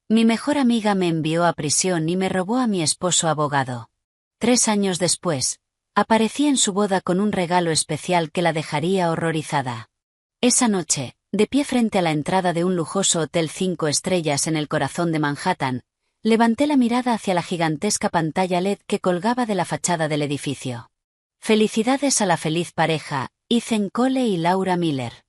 Mi mejor amiga me envió a prisión y me robó a mi esposo abogado. 3 años después, aparecí en su boda con un regalo especial que la dejaría horrorizada. Esa noche, de pie frente a la entrada de un lujoso hotel 5 estrellas en el corazón de Manhattan, levanté la mirada hacia la gigantesca pantalla LED que colgaba de la fachada del edificio. Felicidades a la feliz pareja, Ethan Cole y Laura Miller.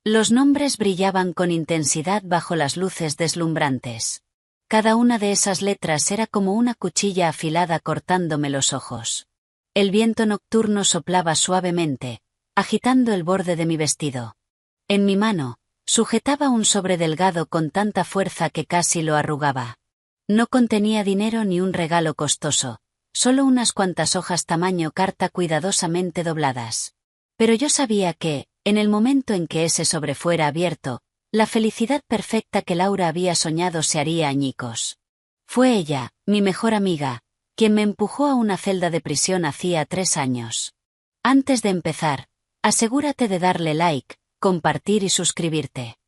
Los nombres brillaban con intensidad bajo las luces deslumbrantes. Cada una de esas letras era como una cuchilla afilada cortándome los ojos. El viento nocturno soplaba suavemente, agitando el borde de mi vestido. En mi mano, sujetaba un sobre delgado con tanta fuerza que casi lo arrugaba. No contenía dinero ni un regalo costoso, solo unas cuantas hojas tamaño carta cuidadosamente dobladas. Pero yo sabía que, en el momento en que ese sobre fuera abierto, la felicidad perfecta que Laura había soñado se haría añicos. Fue ella, mi mejor amiga, quien me empujó a una celda de prisión hacía 3 años. Antes de empezar, asegúrate de darle like, compartir y suscribirte.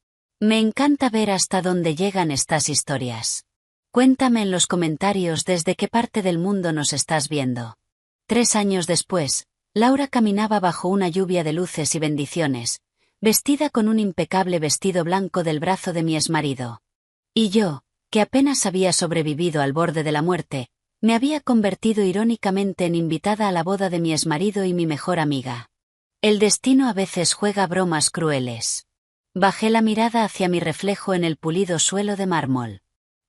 Me encanta ver hasta dónde llegan estas historias. Cuéntame en los comentarios desde qué parte del mundo nos estás viendo. 3 años después, Laura caminaba bajo una lluvia de luces y bendiciones, vestida con un impecable vestido blanco del brazo de mi exmarido. Y yo, que apenas había sobrevivido al borde de la muerte, me había convertido irónicamente en invitada a la boda de mi exmarido y mi mejor amiga. El destino a veces juega bromas crueles. Bajé la mirada hacia mi reflejo en el pulido suelo de mármol.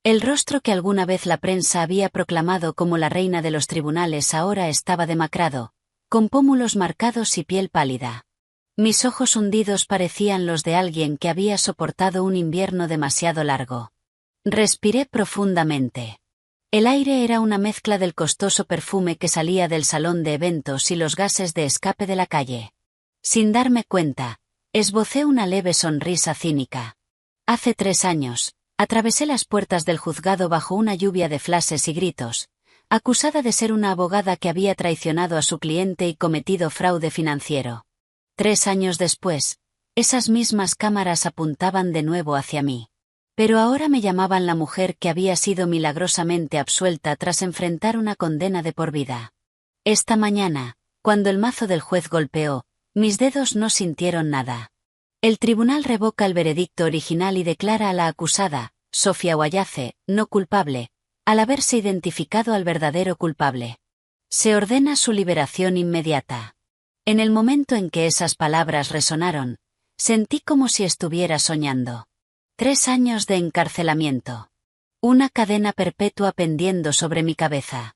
El rostro que alguna vez la prensa había proclamado como la reina de los tribunales ahora estaba demacrado, con pómulos marcados y piel pálida. Mis ojos hundidos parecían los de alguien que había soportado un invierno demasiado largo. Respiré profundamente. El aire era una mezcla del costoso perfume que salía del salón de eventos y los gases de escape de la calle. Sin darme cuenta, esbocé una leve sonrisa cínica. Hace 3 años, atravesé las puertas del juzgado bajo una lluvia de flashes y gritos, acusada de ser una abogada que había traicionado a su cliente y cometido fraude financiero. 3 años después, esas mismas cámaras apuntaban de nuevo hacia mí. Pero ahora me llamaban la mujer que había sido milagrosamente absuelta tras enfrentar una condena de por vida. Esta mañana, cuando el mazo del juez golpeó, mis dedos no sintieron nada. El tribunal revoca el veredicto original y declara a la acusada, Sofía Wayace, no culpable, al haberse identificado al verdadero culpable. Se ordena su liberación inmediata. En el momento en que esas palabras resonaron, sentí como si estuviera soñando. 3 años de encarcelamiento. Una cadena perpetua pendiendo sobre mi cabeza.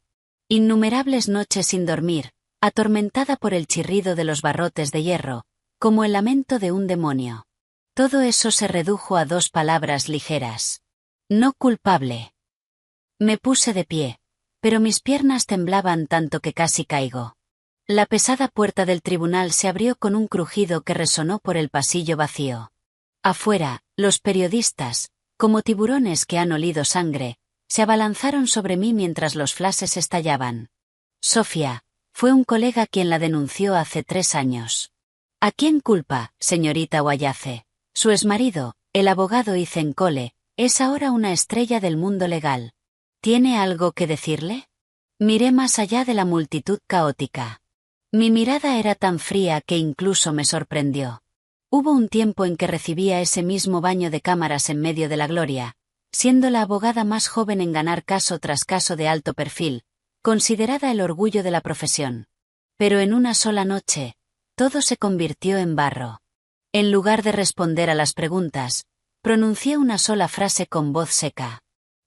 Innumerables noches sin dormir, atormentada por el chirrido de los barrotes de hierro, como el lamento de un demonio. Todo eso se redujo a 2 palabras ligeras. No culpable. Me puse de pie, pero mis piernas temblaban tanto que casi caigo. La pesada puerta del tribunal se abrió con un crujido que resonó por el pasillo vacío. Afuera, los periodistas, como tiburones que han olido sangre, se abalanzaron sobre mí mientras los flashes estallaban. Sofía, fue un colega quien la denunció hace 3 años. ¿A quién culpa, señorita Wayace? Su exmarido, el abogado Ethan Cole, es ahora una estrella del mundo legal. ¿Tiene algo que decirle? Miré más allá de la multitud caótica. Mi mirada era tan fría que incluso me sorprendió. Hubo un tiempo en que recibía ese mismo baño de cámaras en medio de la gloria, siendo la abogada más joven en ganar caso tras caso de alto perfil, considerada el orgullo de la profesión. Pero en una sola noche, todo se convirtió en barro. En lugar de responder a las preguntas, pronuncié una sola frase con voz seca.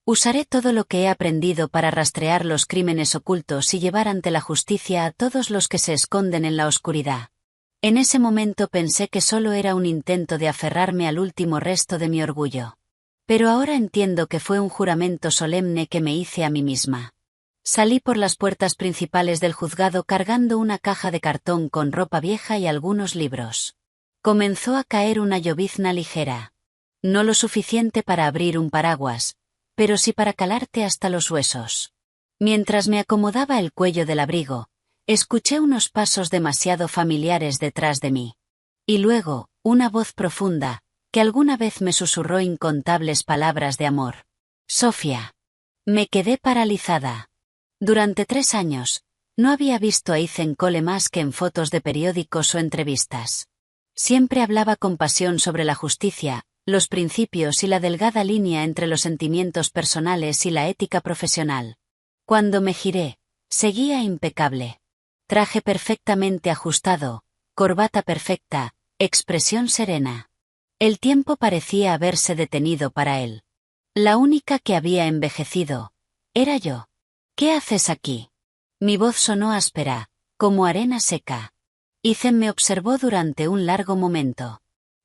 Usaré todo lo que he aprendido para rastrear los crímenes ocultos y llevar ante la justicia a todos los que se esconden en la oscuridad. En ese momento pensé que solo era un intento de aferrarme al último resto de mi orgullo. Pero ahora entiendo que fue un juramento solemne que me hice a mí misma. Salí por las puertas principales del juzgado cargando una caja de cartón con ropa vieja y algunos libros. Comenzó a caer una llovizna ligera. No lo suficiente para abrir un paraguas, pero sí para calarte hasta los huesos. Mientras me acomodaba el cuello del abrigo, escuché unos pasos demasiado familiares detrás de mí. Y luego, una voz profunda, que alguna vez me susurró incontables palabras de amor. Sofía. Me quedé paralizada. Durante 3 años, no había visto a Ethan Cole más que en fotos de periódicos o entrevistas. Siempre hablaba con pasión sobre la justicia, los principios y la delgada línea entre los sentimientos personales y la ética profesional. Cuando me giré, seguía impecable. Traje perfectamente ajustado, corbata perfecta, expresión serena. El tiempo parecía haberse detenido para él. La única que había envejecido era yo. ¿Qué haces aquí? Mi voz sonó áspera, como arena seca. Ethan me observó durante un largo momento.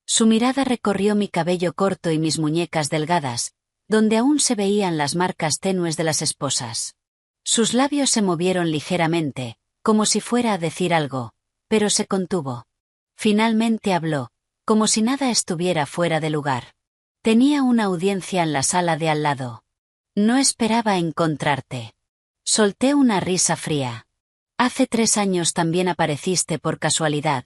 Su mirada recorrió mi cabello corto y mis muñecas delgadas, donde aún se veían las marcas tenues de las esposas. Sus labios se movieron ligeramente, como si fuera a decir algo, pero se contuvo. Finalmente habló, como si nada estuviera fuera de lugar. Tenía una audiencia en la sala de al lado. No esperaba encontrarte. Solté una risa fría. Hace 3 años también apareciste por casualidad,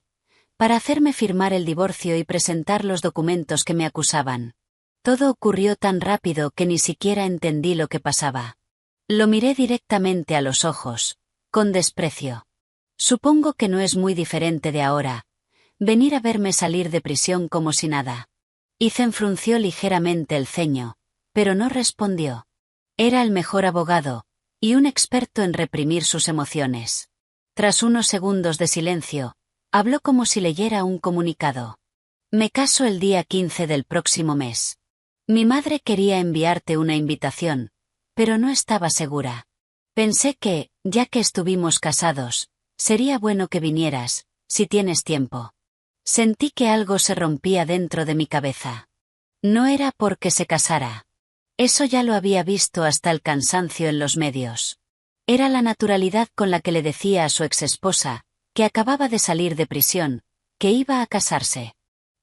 para hacerme firmar el divorcio y presentar los documentos que me acusaban. Todo ocurrió tan rápido que ni siquiera entendí lo que pasaba. Lo miré directamente a los ojos, con desprecio. Supongo que no es muy diferente de ahora, venir a verme salir de prisión como si nada. Ethan frunció ligeramente el ceño, pero no respondió. Era el mejor abogado, y un experto en reprimir sus emociones. Tras unos segundos de silencio, habló como si leyera un comunicado. Me caso el día 15 del próximo mes. Mi madre quería enviarte una invitación, pero no estaba segura. Pensé que, ya que estuvimos casados, sería bueno que vinieras, si tienes tiempo. Sentí que algo se rompía dentro de mi cabeza. No era porque se casara. Eso ya lo había visto hasta el cansancio en los medios. Era la naturalidad con la que le decía a su exesposa, que acababa de salir de prisión, que iba a casarse.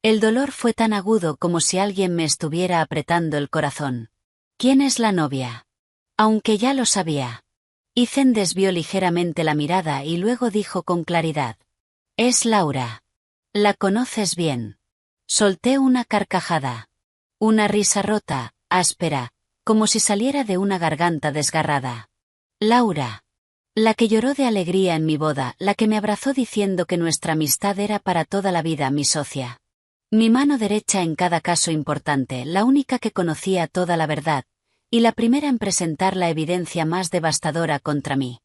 El dolor fue tan agudo como si alguien me estuviera apretando el corazón. ¿Quién es la novia? Aunque ya lo sabía. Ethan desvió ligeramente la mirada y luego dijo con claridad. Es Laura. ¿La conoces bien? Solté una carcajada. Una risa rota, áspera, como si saliera de una garganta desgarrada. Laura. La que lloró de alegría en mi boda, la que me abrazó diciendo que nuestra amistad era para toda la vida mi socia. Mi mano derecha en cada caso importante, la única que conocía toda la verdad, y la primera en presentar la evidencia más devastadora contra mí.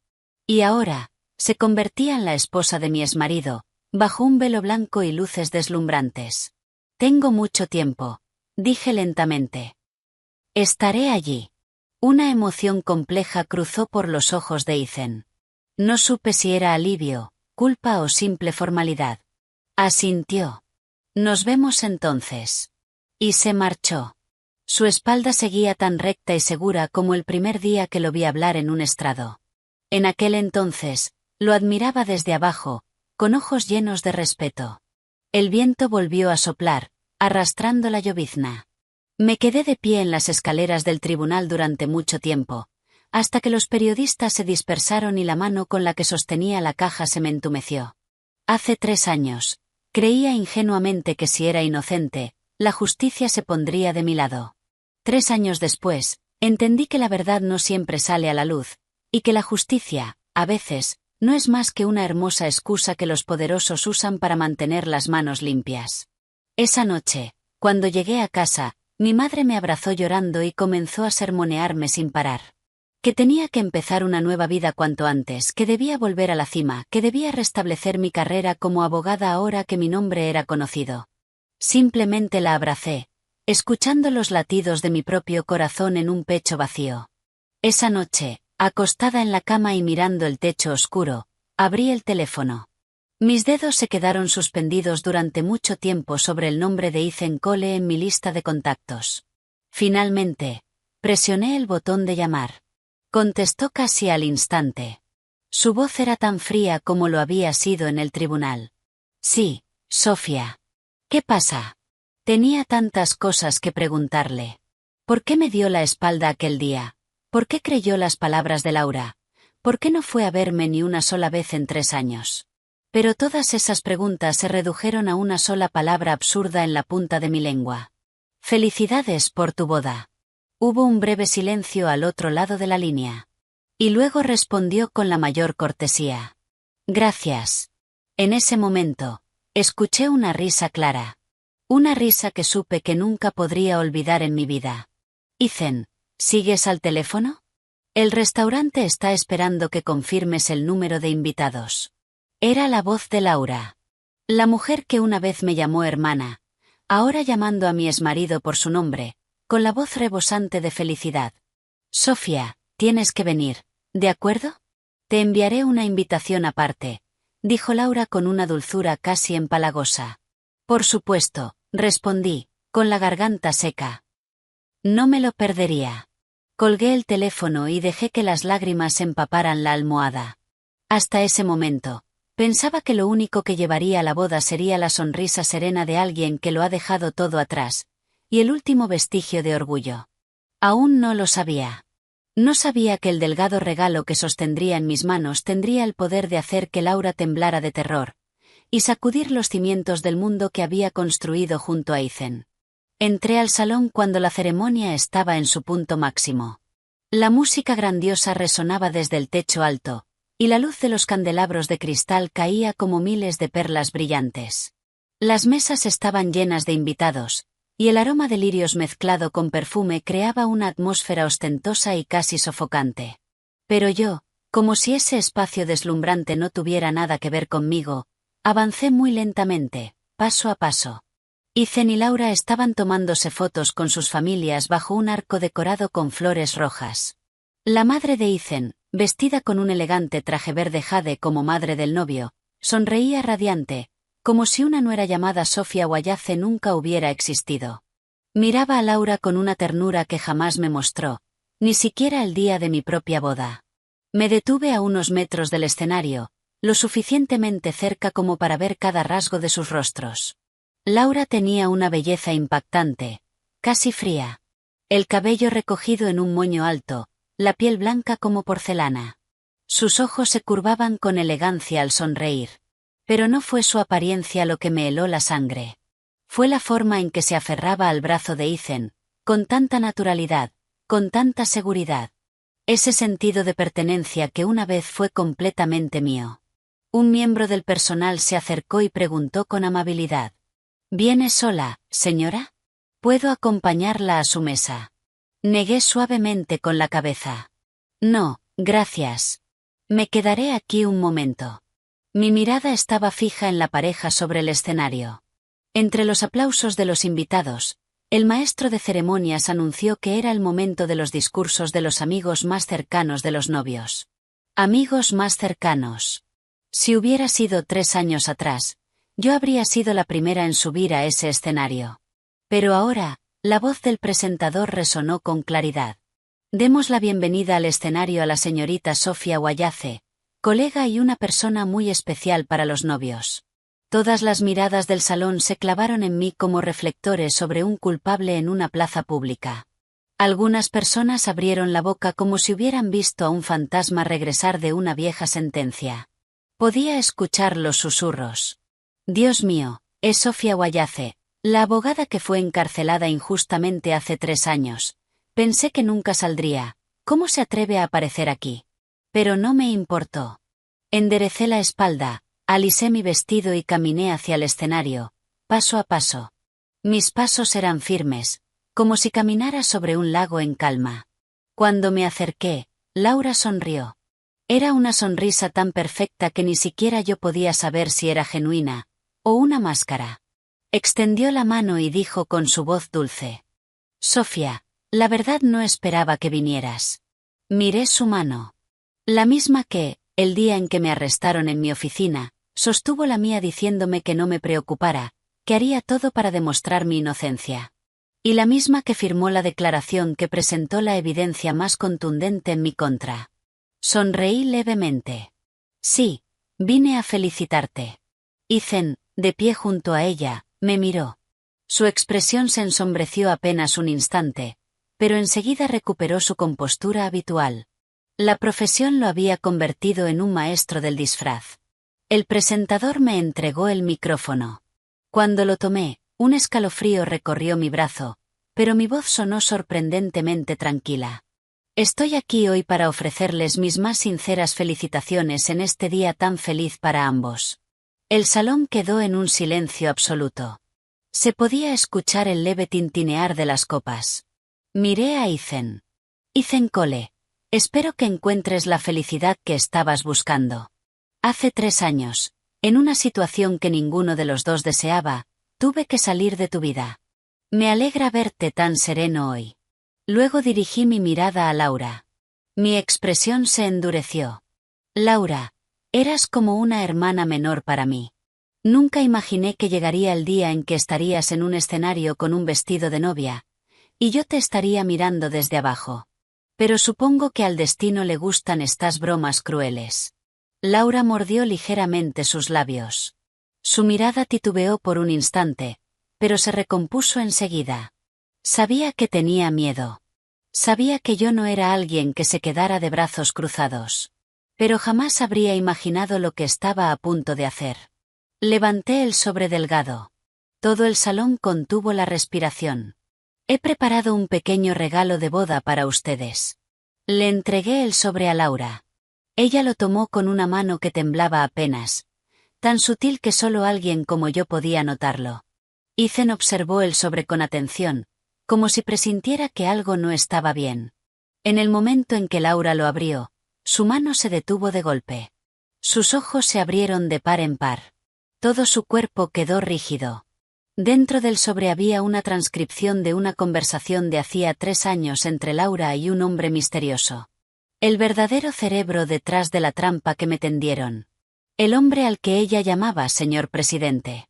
Y ahora, se convertía en la esposa de mi exmarido, bajo un velo blanco y luces deslumbrantes. Tengo mucho tiempo, dije lentamente. Estaré allí. Una emoción compleja cruzó por los ojos de Ethan. No supe si era alivio, culpa o simple formalidad. Asintió. Nos vemos entonces. Y se marchó. Su espalda seguía tan recta y segura como el primer día que lo vi hablar en un estrado. En aquel entonces, lo admiraba desde abajo, con ojos llenos de respeto. El viento volvió a soplar, arrastrando la llovizna. Me quedé de pie en las escaleras del tribunal durante mucho tiempo, hasta que los periodistas se dispersaron y la mano con la que sostenía la caja se me entumeció. Hace 3 años, creía ingenuamente que si era inocente, la justicia se pondría de mi lado. 3 años después, entendí que la verdad no siempre sale a la luz, y que la justicia, a veces, no es más que una hermosa excusa que los poderosos usan para mantener las manos limpias. Esa noche, cuando llegué a casa, mi madre me abrazó llorando y comenzó a sermonearme sin parar. Que tenía que empezar una nueva vida cuanto antes, que debía volver a la cima, que debía restablecer mi carrera como abogada ahora que mi nombre era conocido. Simplemente la abracé, escuchando los latidos de mi propio corazón en un pecho vacío. Esa noche, acostada en la cama y mirando el techo oscuro, abrí el teléfono. Mis dedos se quedaron suspendidos durante mucho tiempo sobre el nombre de Ethan Cole en mi lista de contactos. Finalmente, presioné el botón de llamar. Contestó casi al instante. Su voz era tan fría como lo había sido en el tribunal. Sí, Sofía. ¿Qué pasa? Tenía tantas cosas que preguntarle. ¿Por qué me dio la espalda aquel día? ¿Por qué creyó las palabras de Laura? ¿Por qué no fue a verme ni una sola vez en 3 años? Pero todas esas preguntas se redujeron a una sola palabra absurda en la punta de mi lengua. Felicidades por tu boda. Hubo un breve silencio al otro lado de la línea. Y luego respondió con la mayor cortesía. Gracias. En ese momento, escuché una risa clara. Una risa que supe que nunca podría olvidar en mi vida. Ethan, ¿sigues al teléfono? El restaurante está esperando que confirmes el número de invitados. Era la voz de Laura. La mujer que una vez me llamó hermana, ahora llamando a mi exmarido por su nombre, con la voz rebosante de felicidad. Sofía, tienes que venir, ¿de acuerdo? Te enviaré una invitación aparte, dijo Laura con una dulzura casi empalagosa. Por supuesto, respondí, con la garganta seca. No me lo perdería. Colgué el teléfono y dejé que las lágrimas empaparan la almohada. Hasta ese momento, pensaba que lo único que llevaría a la boda sería la sonrisa serena de alguien que lo ha dejado todo atrás, y el último vestigio de orgullo. Aún no lo sabía. No sabía que el delgado regalo que sostendría en mis manos tendría el poder de hacer que Laura temblara de terror, y sacudir los cimientos del mundo que había construido junto a Ethan. Entré al salón cuando la ceremonia estaba en su punto máximo. La música grandiosa resonaba desde el techo alto, y la luz de los candelabros de cristal caía como miles de perlas brillantes. Las mesas estaban llenas de invitados, y el aroma de lirios mezclado con perfume creaba una atmósfera ostentosa y casi sofocante. Pero yo, como si ese espacio deslumbrante no tuviera nada que ver conmigo, avancé muy lentamente, paso a paso. Ethan y Laura estaban tomándose fotos con sus familias bajo un arco decorado con flores rojas. La madre de Ethan, vestida con un elegante traje verde jade como madre del novio, sonreía radiante, como si una nuera llamada Sofía Wayace nunca hubiera existido. Miraba a Laura con una ternura que jamás me mostró, ni siquiera el día de mi propia boda. Me detuve a unos metros del escenario, lo suficientemente cerca como para ver cada rasgo de sus rostros. Laura tenía una belleza impactante, casi fría. El cabello recogido en un moño alto, la piel blanca como porcelana. Sus ojos se curvaban con elegancia al sonreír. Pero no fue su apariencia lo que me heló la sangre. Fue la forma en que se aferraba al brazo de Ethan, con tanta naturalidad, con tanta seguridad. Ese sentido de pertenencia que una vez fue completamente mío. Un miembro del personal se acercó y preguntó con amabilidad. ¿Viene sola, señora? ¿Puedo acompañarla a su mesa? Negué suavemente con la cabeza. No, gracias. Me quedaré aquí un momento. Mi mirada estaba fija en la pareja sobre el escenario. Entre los aplausos de los invitados, el maestro de ceremonias anunció que era el momento de los discursos de los amigos más cercanos de los novios. Amigos más cercanos. Si hubiera sido 3 años atrás, yo habría sido la primera en subir a ese escenario. Pero ahora, la voz del presentador resonó con claridad. Demos la bienvenida al escenario a la señorita Sofía Wayace, colega y una persona muy especial para los novios. Todas las miradas del salón se clavaron en mí como reflectores sobre un culpable en una plaza pública. Algunas personas abrieron la boca como si hubieran visto a un fantasma regresar de una vieja sentencia. Podía escuchar los susurros. Dios mío, es Sofía Wayace, la abogada que fue encarcelada injustamente hace 3 años. Pensé que nunca saldría. ¿Cómo se atreve a aparecer aquí? Pero no me importó. Enderecé la espalda, alisé mi vestido y caminé hacia el escenario, paso a paso. Mis pasos eran firmes, como si caminara sobre un lago en calma. Cuando me acerqué, Laura sonrió. Era una sonrisa tan perfecta que ni siquiera yo podía saber si era genuina, o una máscara. Extendió la mano y dijo con su voz dulce. Sofía, la verdad no esperaba que vinieras. Miré su mano. La misma que, el día en que me arrestaron en mi oficina, sostuvo la mía diciéndome que no me preocupara, que haría todo para demostrar mi inocencia. Y la misma que firmó la declaración que presentó la evidencia más contundente en mi contra. Sonreí levemente. Sí, vine a felicitarte. Ethan, de pie junto a ella, me miró. Su expresión se ensombreció apenas un instante, pero enseguida recuperó su compostura habitual. La profesión lo había convertido en un maestro del disfraz. El presentador me entregó el micrófono. Cuando lo tomé, un escalofrío recorrió mi brazo, pero mi voz sonó sorprendentemente tranquila. Estoy aquí hoy para ofrecerles mis más sinceras felicitaciones en este día tan feliz para ambos. El salón quedó en un silencio absoluto. Se podía escuchar el leve tintinear de las copas. Miré a Ethan. Ethan Cole, espero que encuentres la felicidad que estabas buscando. Hace 3 años, en una situación que ninguno de los dos deseaba, tuve que salir de tu vida. Me alegra verte tan sereno hoy. Luego dirigí mi mirada a Laura. Mi expresión se endureció. Laura, eras como una hermana menor para mí. Nunca imaginé que llegaría el día en que estarías en un escenario con un vestido de novia, y yo te estaría mirando desde abajo. Pero supongo que al destino le gustan estas bromas crueles. Laura mordió ligeramente sus labios. Su mirada titubeó por un instante, pero se recompuso enseguida. Sabía que tenía miedo. Sabía que yo no era alguien que se quedara de brazos cruzados. Pero jamás habría imaginado lo que estaba a punto de hacer. Levanté el sobre delgado. Todo el salón contuvo la respiración. He preparado un pequeño regalo de boda para ustedes. Le entregué el sobre a Laura. Ella lo tomó con una mano que temblaba apenas, tan sutil que solo alguien como yo podía notarlo. Ethan observó el sobre con atención, como si presintiera que algo no estaba bien. En el momento en que Laura lo abrió, su mano se detuvo de golpe. Sus ojos se abrieron de par en par. Todo su cuerpo quedó rígido. Dentro del sobre había una transcripción de una conversación de hacía 3 años entre Laura y un hombre misterioso. El verdadero cerebro detrás de la trampa que me tendieron. El hombre al que ella llamaba señor presidente.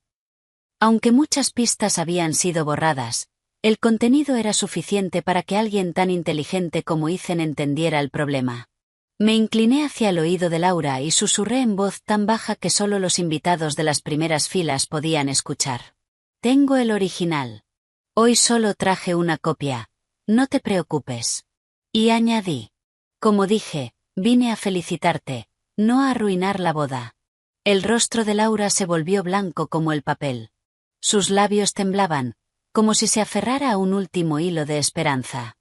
Aunque muchas pistas habían sido borradas, el contenido era suficiente para que alguien tan inteligente como Ethan entendiera el problema. Me incliné hacia el oído de Laura y susurré en voz tan baja que solo los invitados de las primeras filas podían escuchar. Tengo el original. Hoy solo traje una copia. No te preocupes. Y añadí. Como dije, vine a felicitarte, no a arruinar la boda. El rostro de Laura se volvió blanco como el papel. Sus labios temblaban, como si se aferrara a un último hilo de esperanza.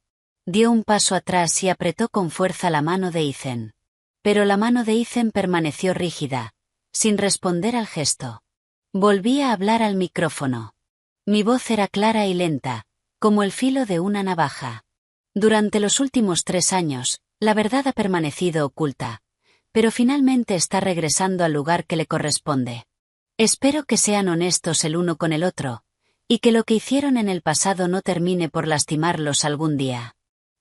Dio un paso atrás y apretó con fuerza la mano de Ethan. Pero la mano de Ethan permaneció rígida, sin responder al gesto. Volví a hablar al micrófono. Mi voz era clara y lenta, como el filo de una navaja. Durante los últimos 3 años, la verdad ha permanecido oculta, pero finalmente está regresando al lugar que le corresponde. Espero que sean honestos el uno con el otro, y que lo que hicieron en el pasado no termine por lastimarlos algún día.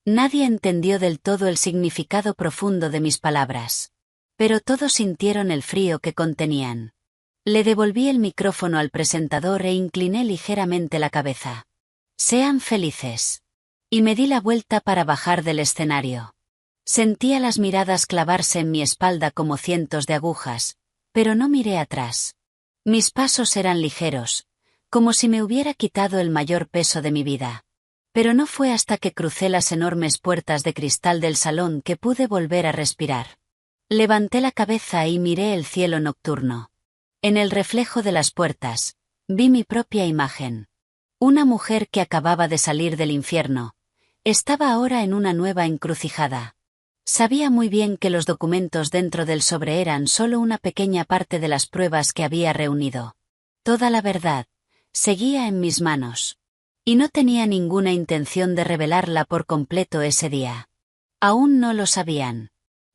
Nadie entendió del todo el significado profundo de mis palabras. Pero todos sintieron el frío que contenían. Le devolví el micrófono al presentador e incliné ligeramente la cabeza. Sean felices. Y me di la vuelta para bajar del escenario. Sentía las miradas clavarse en mi espalda como cientos de agujas, pero no miré atrás. Mis pasos eran ligeros, como si me hubiera quitado el mayor peso de mi vida. Pero no fue hasta que crucé las enormes puertas de cristal del salón que pude volver a respirar. Levanté la cabeza y miré el cielo nocturno. En el reflejo de las puertas, vi mi propia imagen. Una mujer que acababa de salir del infierno. Estaba ahora en una nueva encrucijada. Sabía muy bien que los documentos dentro del sobre eran solo una pequeña parte de las pruebas que había reunido. Toda la verdad seguía en mis manos. Y no tenía ninguna intención de revelarla por completo ese día. Aún no lo sabían.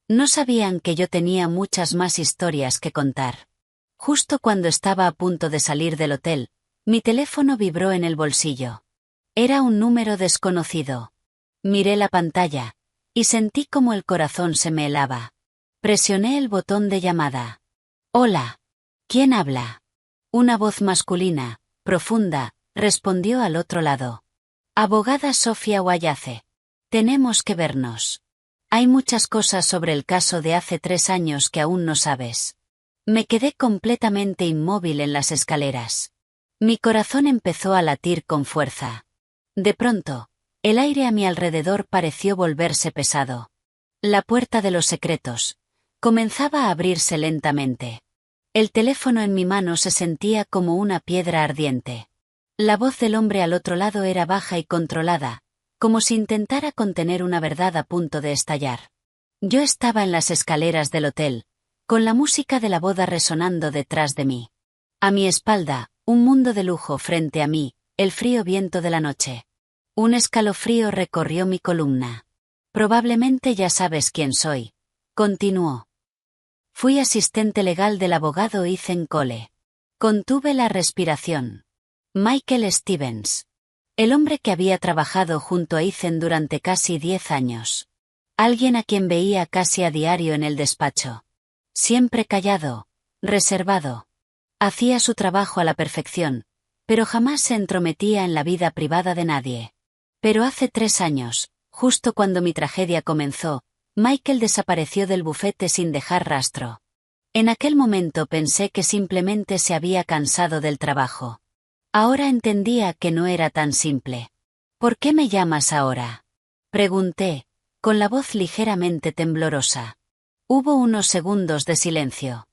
No sabían que yo tenía muchas más historias que contar. Justo cuando estaba a punto de salir del hotel, mi teléfono vibró en el bolsillo. Era un número desconocido. Miré la pantalla y sentí como el corazón se me helaba. Presioné el botón de llamada. Hola. ¿Quién habla? Una voz masculina, profunda, respondió al otro lado. Abogada Sofía Wayace. Tenemos que vernos. Hay muchas cosas sobre el caso de hace 3 años que aún no sabes. Me quedé completamente inmóvil en las escaleras. Mi corazón empezó a latir con fuerza. De pronto, el aire a mi alrededor pareció volverse pesado. La puerta de los secretos comenzaba a abrirse lentamente. El teléfono en mi mano se sentía como una piedra ardiente. La voz del hombre al otro lado era baja y controlada, como si intentara contener una verdad a punto de estallar. Yo estaba en las escaleras del hotel, con la música de la boda resonando detrás de mí. A mi espalda, un mundo de lujo frente a mí, el frío viento de la noche. Un escalofrío recorrió mi columna. Probablemente ya sabes quién soy, continuó. Fui asistente legal del abogado Ethan Cole. Contuve la respiración. Michael Stevens. El hombre que había trabajado junto a Ethan durante casi 10 años. Alguien a quien veía casi a diario en el despacho. Siempre callado, reservado. Hacía su trabajo a la perfección, pero jamás se entrometía en la vida privada de nadie. Pero hace 3 años, justo cuando mi tragedia comenzó, Michael desapareció del bufete sin dejar rastro. En aquel momento pensé que simplemente se había cansado del trabajo. Ahora entendía que no era tan simple. ¿Por qué me llamas ahora?, pregunté, con la voz ligeramente temblorosa. Hubo unos segundos de silencio.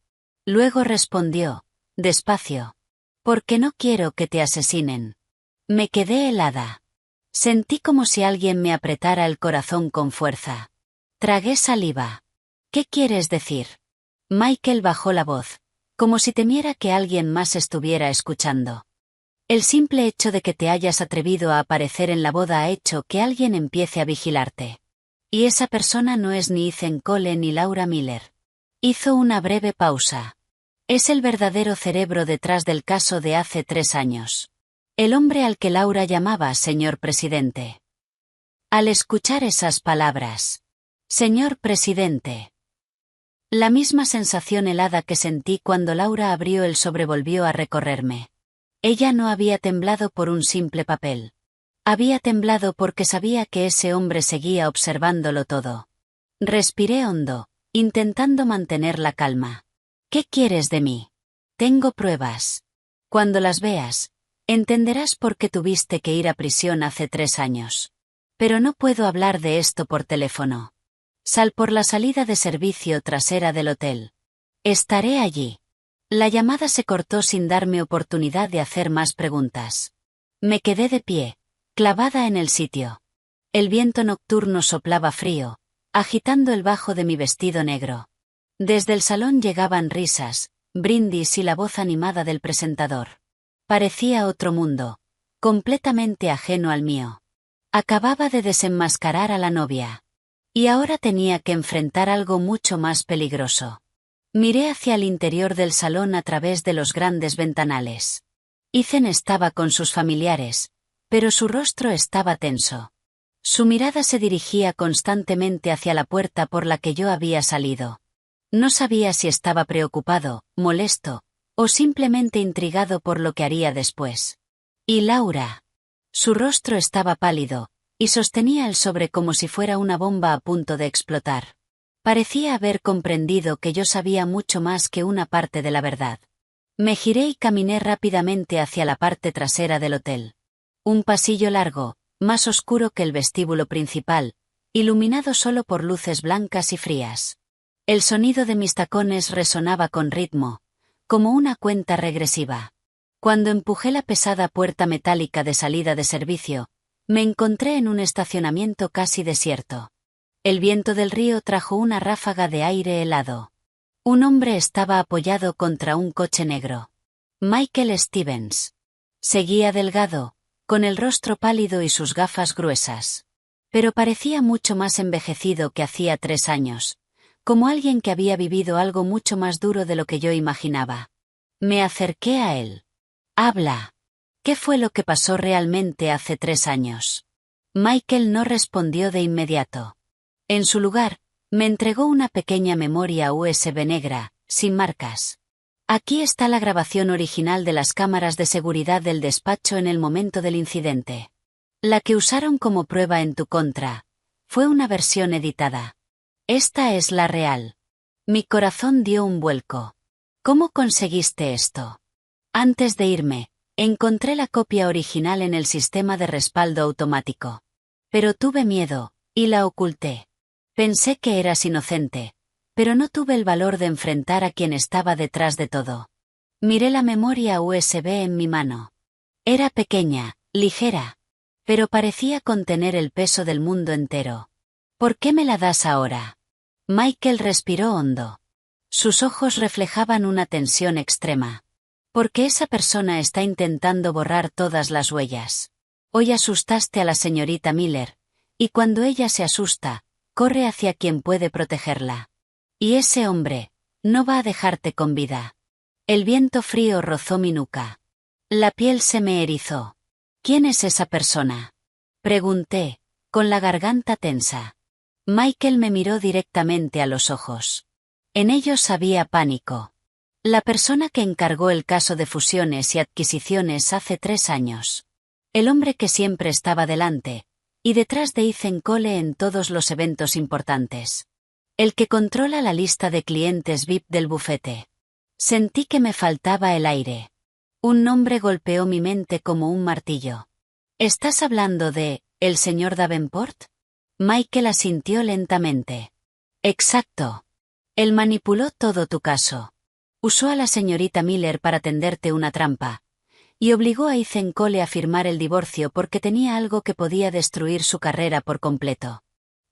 Luego respondió, despacio. Porque no quiero que te asesinen. Me quedé helada. Sentí como si alguien me apretara el corazón con fuerza. Tragué saliva. ¿Qué quieres decir? Michael bajó la voz, como si temiera que alguien más estuviera escuchando. El simple hecho de que te hayas atrevido a aparecer en la boda ha hecho que alguien empiece a vigilarte. Y esa persona no es ni Ethan Cole ni Laura Miller. Hizo una breve pausa. Es el verdadero cerebro detrás del caso de hace 3 años. El hombre al que Laura llamaba señor presidente. Al escuchar esas palabras, señor presidente. La misma sensación helada que sentí cuando Laura abrió el sobre volvió a recorrerme. Ella no había temblado por un simple papel. Había temblado porque sabía que ese hombre seguía observándolo todo. Respiré hondo, intentando mantener la calma. ¿Qué quieres de mí? Tengo pruebas. Cuando las veas, entenderás por qué tuviste que ir a prisión hace 3 años. Pero no puedo hablar de esto por teléfono. Sal por la salida de servicio trasera del hotel. Estaré allí. La llamada se cortó sin darme oportunidad de hacer más preguntas. Me quedé de pie, clavada en el sitio. El viento nocturno soplaba frío, agitando el bajo de mi vestido negro. Desde el salón llegaban risas, brindis y la voz animada del presentador. Parecía otro mundo, completamente ajeno al mío. Acababa de desenmascarar a la novia. Y ahora tenía que enfrentar algo mucho más peligroso. Miré hacia el interior del salón a través de los grandes ventanales. Ethan estaba con sus familiares, pero su rostro estaba tenso. Su mirada se dirigía constantemente hacia la puerta por la que yo había salido. No sabía si estaba preocupado, molesto, o simplemente intrigado por lo que haría después. ¿Y Laura? Su rostro estaba pálido, y sostenía el sobre como si fuera una bomba a punto de explotar. Parecía haber comprendido que yo sabía mucho más que una parte de la verdad. Me giré y caminé rápidamente hacia la parte trasera del hotel. Un pasillo largo, más oscuro que el vestíbulo principal, iluminado solo por luces blancas y frías. El sonido de mis tacones resonaba con ritmo, como una cuenta regresiva. Cuando empujé la pesada puerta metálica de salida de servicio, me encontré en un estacionamiento casi desierto. El viento del río trajo una ráfaga de aire helado. Un hombre estaba apoyado contra un coche negro. Michael Stevens. Seguía delgado, con el rostro pálido y sus gafas gruesas. Pero parecía mucho más envejecido que hacía 3 años, como alguien que había vivido algo mucho más duro de lo que yo imaginaba. Me acerqué a él. Habla. ¿Qué fue lo que pasó realmente hace 3 años? Michael no respondió de inmediato. En su lugar, me entregó una pequeña memoria USB negra, sin marcas. Aquí está la grabación original de las cámaras de seguridad del despacho en el momento del incidente. La que usaron como prueba en tu contra. Fue una versión editada. Esta es la real. Mi corazón dio un vuelco. ¿Cómo conseguiste esto? Antes de irme, encontré la copia original en el sistema de respaldo automático. Pero tuve miedo, y la oculté. Pensé que eras inocente, pero no tuve el valor de enfrentar a quien estaba detrás de todo. Miré la memoria USB en mi mano. Era pequeña, ligera, pero parecía contener el peso del mundo entero. ¿Por qué me la das ahora? Michael respiró hondo. Sus ojos reflejaban una tensión extrema. Porque esa persona está intentando borrar todas las huellas. Hoy asustaste a la señorita Miller, y cuando ella se asusta, corre hacia quien puede protegerla. Y ese hombre no va a dejarte con vida. El viento frío rozó mi nuca. La piel se me erizó. ¿Quién es esa persona? Pregunté, con la garganta tensa. Michael me miró directamente a los ojos. En ellos había pánico. La persona que encargó el caso de fusiones y adquisiciones hace 3 años. El hombre que siempre estaba delante, y detrás de Ethan Cole en todos los eventos importantes. El que controla la lista de clientes VIP del bufete. Sentí que me faltaba el aire. Un nombre golpeó mi mente como un martillo. ¿Estás hablando de el señor Davenport? Michael asintió lentamente. Exacto. Él manipuló todo tu caso. Usó a la señorita Miller para tenderte una trampa. Y obligó a Ethan Cole a firmar el divorcio porque tenía algo que podía destruir su carrera por completo.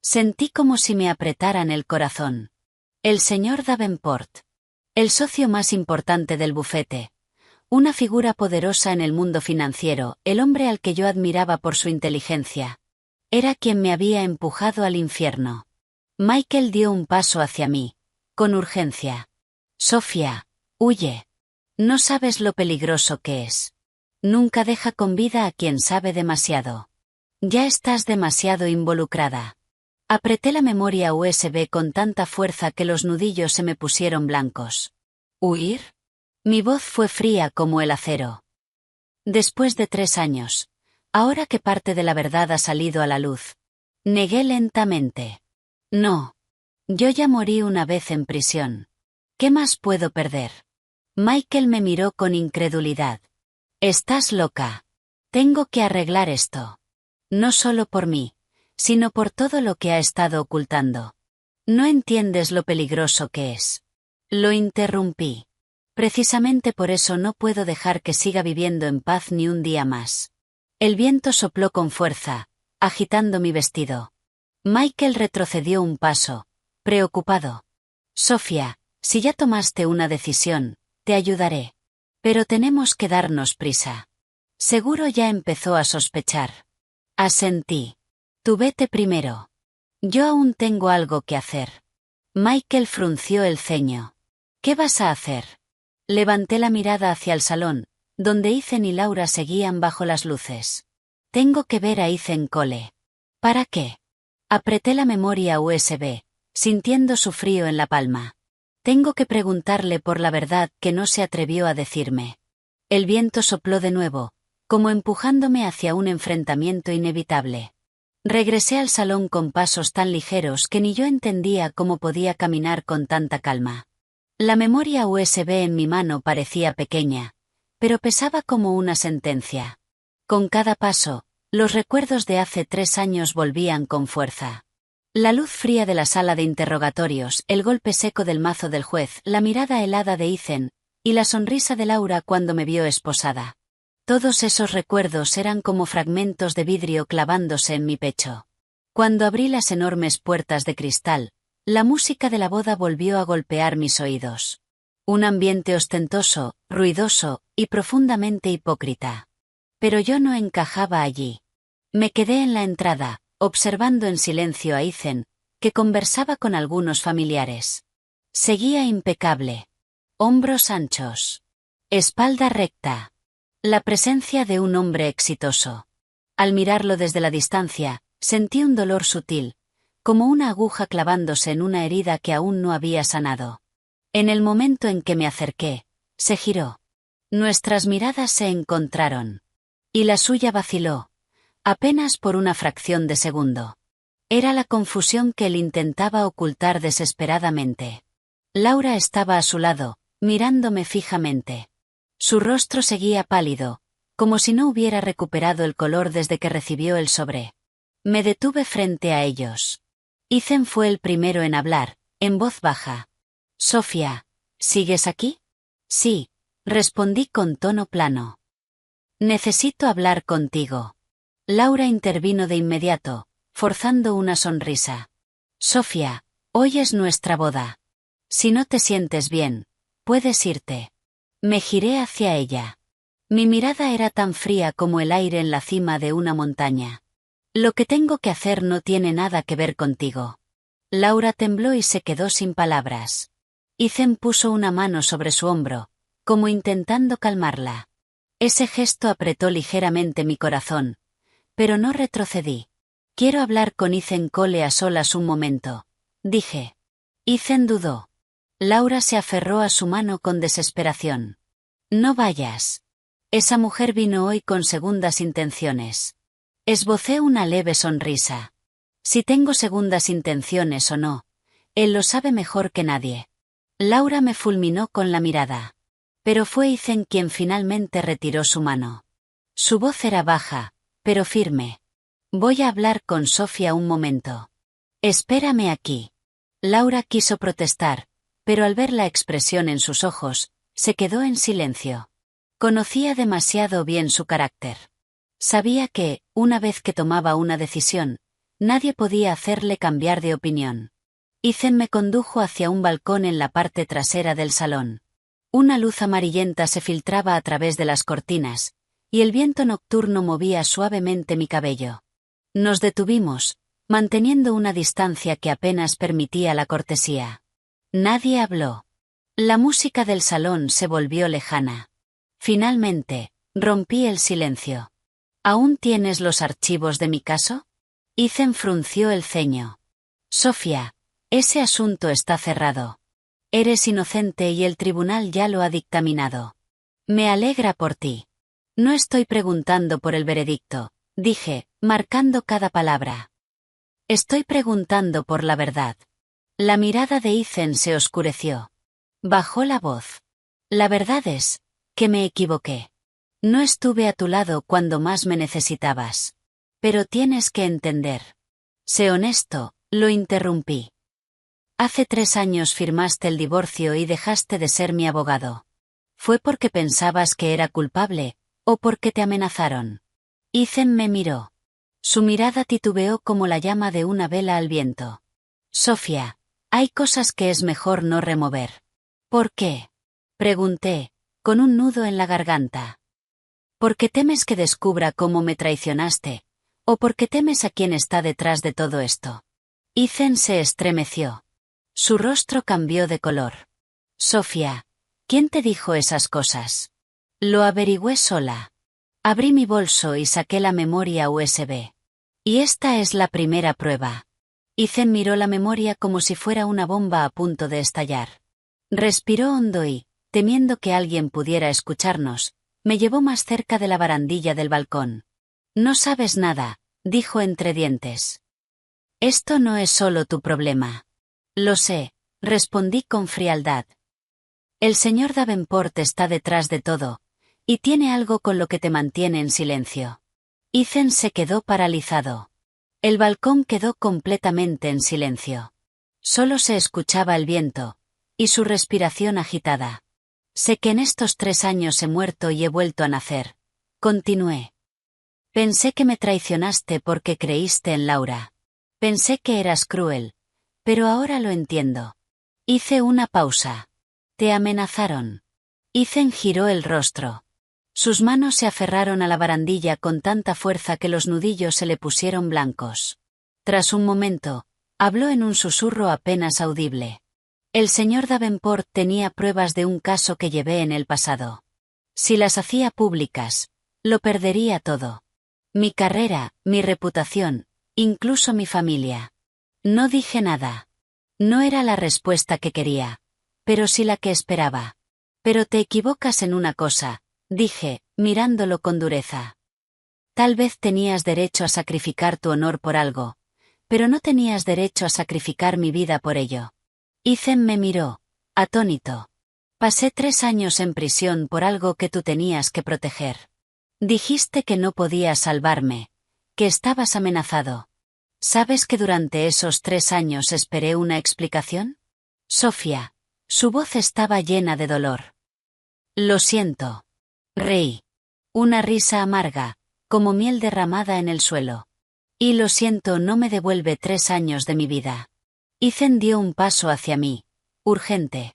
Sentí como si me apretaran el corazón. El señor Davenport. El socio más importante del bufete. Una figura poderosa en el mundo financiero, el hombre al que yo admiraba por su inteligencia. Era quien me había empujado al infierno. Michael dio un paso hacia mí, con urgencia. Sofía, huye. No sabes lo peligroso que es. Nunca deja con vida a quien sabe demasiado. Ya estás demasiado involucrada. Apreté la memoria USB con tanta fuerza que los nudillos se me pusieron blancos. ¿Huir? Mi voz fue fría como el acero. Después de 3 años, ahora que parte de la verdad ha salido a la luz, negué lentamente. No. Yo ya morí una vez en prisión. ¿Qué más puedo perder? Michael me miró con incredulidad. Estás loca. Tengo que arreglar esto. No solo por mí, sino por todo lo que ha estado ocultando. No entiendes lo peligroso que es. Lo interrumpí. Precisamente por eso no puedo dejar que siga viviendo en paz ni un día más. El viento sopló con fuerza, agitando mi vestido. Michael retrocedió un paso, preocupado. Sofía, si ya tomaste una decisión, te ayudaré. Pero tenemos que darnos prisa. Seguro ya empezó a sospechar. Asentí. Tú vete primero. Yo aún tengo algo que hacer. Michael frunció el ceño. ¿Qué vas a hacer? Levanté la mirada hacia el salón, donde Ethan y Laura seguían bajo las luces. Tengo que ver a Ethan Cole. ¿Para qué? Apreté la memoria USB, sintiendo su frío en la palma. Tengo que preguntarle por la verdad que no se atrevió a decirme. El viento sopló de nuevo, como empujándome hacia un enfrentamiento inevitable. Regresé al salón con pasos tan ligeros que ni yo entendía cómo podía caminar con tanta calma. La memoria USB en mi mano parecía pequeña, pero pesaba como una sentencia. Con cada paso, los recuerdos de hace 3 años volvían con fuerza. La luz fría de la sala de interrogatorios, el golpe seco del mazo del juez, la mirada helada de Ethan, y la sonrisa de Laura cuando me vio esposada. Todos esos recuerdos eran como fragmentos de vidrio clavándose en mi pecho. Cuando abrí las enormes puertas de cristal, la música de la boda volvió a golpear mis oídos. Un ambiente ostentoso, ruidoso, y profundamente hipócrita. Pero yo no encajaba allí. Me quedé en la entrada, observando en silencio a Ethan, que conversaba con algunos familiares. Seguía impecable. Hombros anchos. Espalda recta. La presencia de un hombre exitoso. Al mirarlo desde la distancia, sentí un dolor sutil, como una aguja clavándose en una herida que aún no había sanado. En el momento en que me acerqué, se giró. Nuestras miradas se encontraron. Y la suya vaciló, apenas por una fracción de segundo. Era la confusión que él intentaba ocultar desesperadamente. Laura estaba a su lado, mirándome fijamente. Su rostro seguía pálido, como si no hubiera recuperado el color desde que recibió el sobre. Me detuve frente a ellos. Ethan fue el primero en hablar, en voz baja. Sofía, ¿sigues aquí? Sí, respondí con tono plano. Necesito hablar contigo. Laura intervino de inmediato, forzando una sonrisa. Sofía, hoy es nuestra boda. Si no te sientes bien, puedes irte. Me giré hacia ella. Mi mirada era tan fría como el aire en la cima de una montaña. Lo que tengo que hacer no tiene nada que ver contigo. Laura tembló y se quedó sin palabras. Ethan puso una mano sobre su hombro, como intentando calmarla. Ese gesto apretó ligeramente mi corazón, pero no retrocedí. Quiero hablar con Ethan Cole a solas un momento, dije. Ethan dudó. Laura se aferró a su mano con desesperación. No vayas. Esa mujer vino hoy con segundas intenciones. Esbocé una leve sonrisa. Si tengo segundas intenciones o no, él lo sabe mejor que nadie. Laura me fulminó con la mirada. Pero fue Ethan quien finalmente retiró su mano. Su voz era baja, pero firme. Voy a hablar con Sofía un momento. Espérame aquí. Laura quiso protestar, pero al ver la expresión en sus ojos, se quedó en silencio. Conocía demasiado bien su carácter. Sabía que, una vez que tomaba una decisión, nadie podía hacerle cambiar de opinión. Ethan me condujo hacia un balcón en la parte trasera del salón. Una luz amarillenta se filtraba a través de las cortinas, y el viento nocturno movía suavemente mi cabello. Nos detuvimos, manteniendo una distancia que apenas permitía la cortesía. Nadie habló. La música del salón se volvió lejana. Finalmente, rompí el silencio. ¿Aún tienes los archivos de mi caso? Ethan frunció el ceño. Sofía, ese asunto está cerrado. Eres inocente y el tribunal ya lo ha dictaminado. Me alegra por ti. No estoy preguntando por el veredicto, dije, marcando cada palabra. Estoy preguntando por la verdad. La mirada de Ethan se oscureció. Bajó la voz. La verdad es que me equivoqué. No estuve a tu lado cuando más me necesitabas. Pero tienes que entender. Sé honesto, lo interrumpí. Hace 3 años firmaste el divorcio y dejaste de ser mi abogado. ¿Fue porque pensabas que era culpable, o porque te amenazaron? Ethan me miró. Su mirada titubeó como la llama de una vela al viento. Sofía, hay cosas que es mejor no remover. ¿Por qué? Pregunté, con un nudo en la garganta. ¿Porque temes que descubra cómo me traicionaste? ¿O porque temes a quien está detrás de todo esto? Ethan se estremeció. Su rostro cambió de color. Sofía, ¿quién te dijo esas cosas? Lo averigüé sola. Abrí mi bolso y saqué la memoria USB. Y esta es la primera prueba. Ethan miró la memoria como si fuera una bomba a punto de estallar. Respiró hondo y, temiendo que alguien pudiera escucharnos, me llevó más cerca de la barandilla del balcón. No sabes nada, dijo entre dientes. Esto no es solo tu problema. Lo sé, respondí con frialdad. El señor Davenport está detrás de todo, y tiene algo con lo que te mantiene en silencio. Ethan se quedó paralizado. El balcón quedó completamente en silencio. Solo se escuchaba el viento, y su respiración agitada. Sé que en estos 3 años he muerto y he vuelto a nacer. Continué. Pensé que me traicionaste porque creíste en Laura. Pensé que eras cruel. Pero ahora lo entiendo. Hice una pausa. Te amenazaron. Ethan giró el rostro. Sus manos se aferraron a la barandilla con tanta fuerza que los nudillos se le pusieron blancos. Tras un momento, habló en un susurro apenas audible. El señor Davenport tenía pruebas de un caso que llevé en el pasado. Si las hacía públicas, lo perdería todo. Mi carrera, mi reputación, incluso mi familia. No dije nada. No era la respuesta que quería, pero sí la que esperaba. Pero te equivocas en una cosa, dije, mirándolo con dureza. Tal vez tenías derecho a sacrificar tu honor por algo, pero no tenías derecho a sacrificar mi vida por ello. Ethan me miró, atónito. Pasé 3 años en prisión por algo que tú tenías que proteger. Dijiste que no podías salvarme, que estabas amenazado. ¿Sabes que durante esos 3 años esperé una explicación? Sofía. Su voz estaba llena de dolor. Lo siento. Reí. Una risa amarga, como miel derramada en el suelo. Y lo siento, no me devuelve 3 años de mi vida. Ethan dio un paso hacia mí, urgente.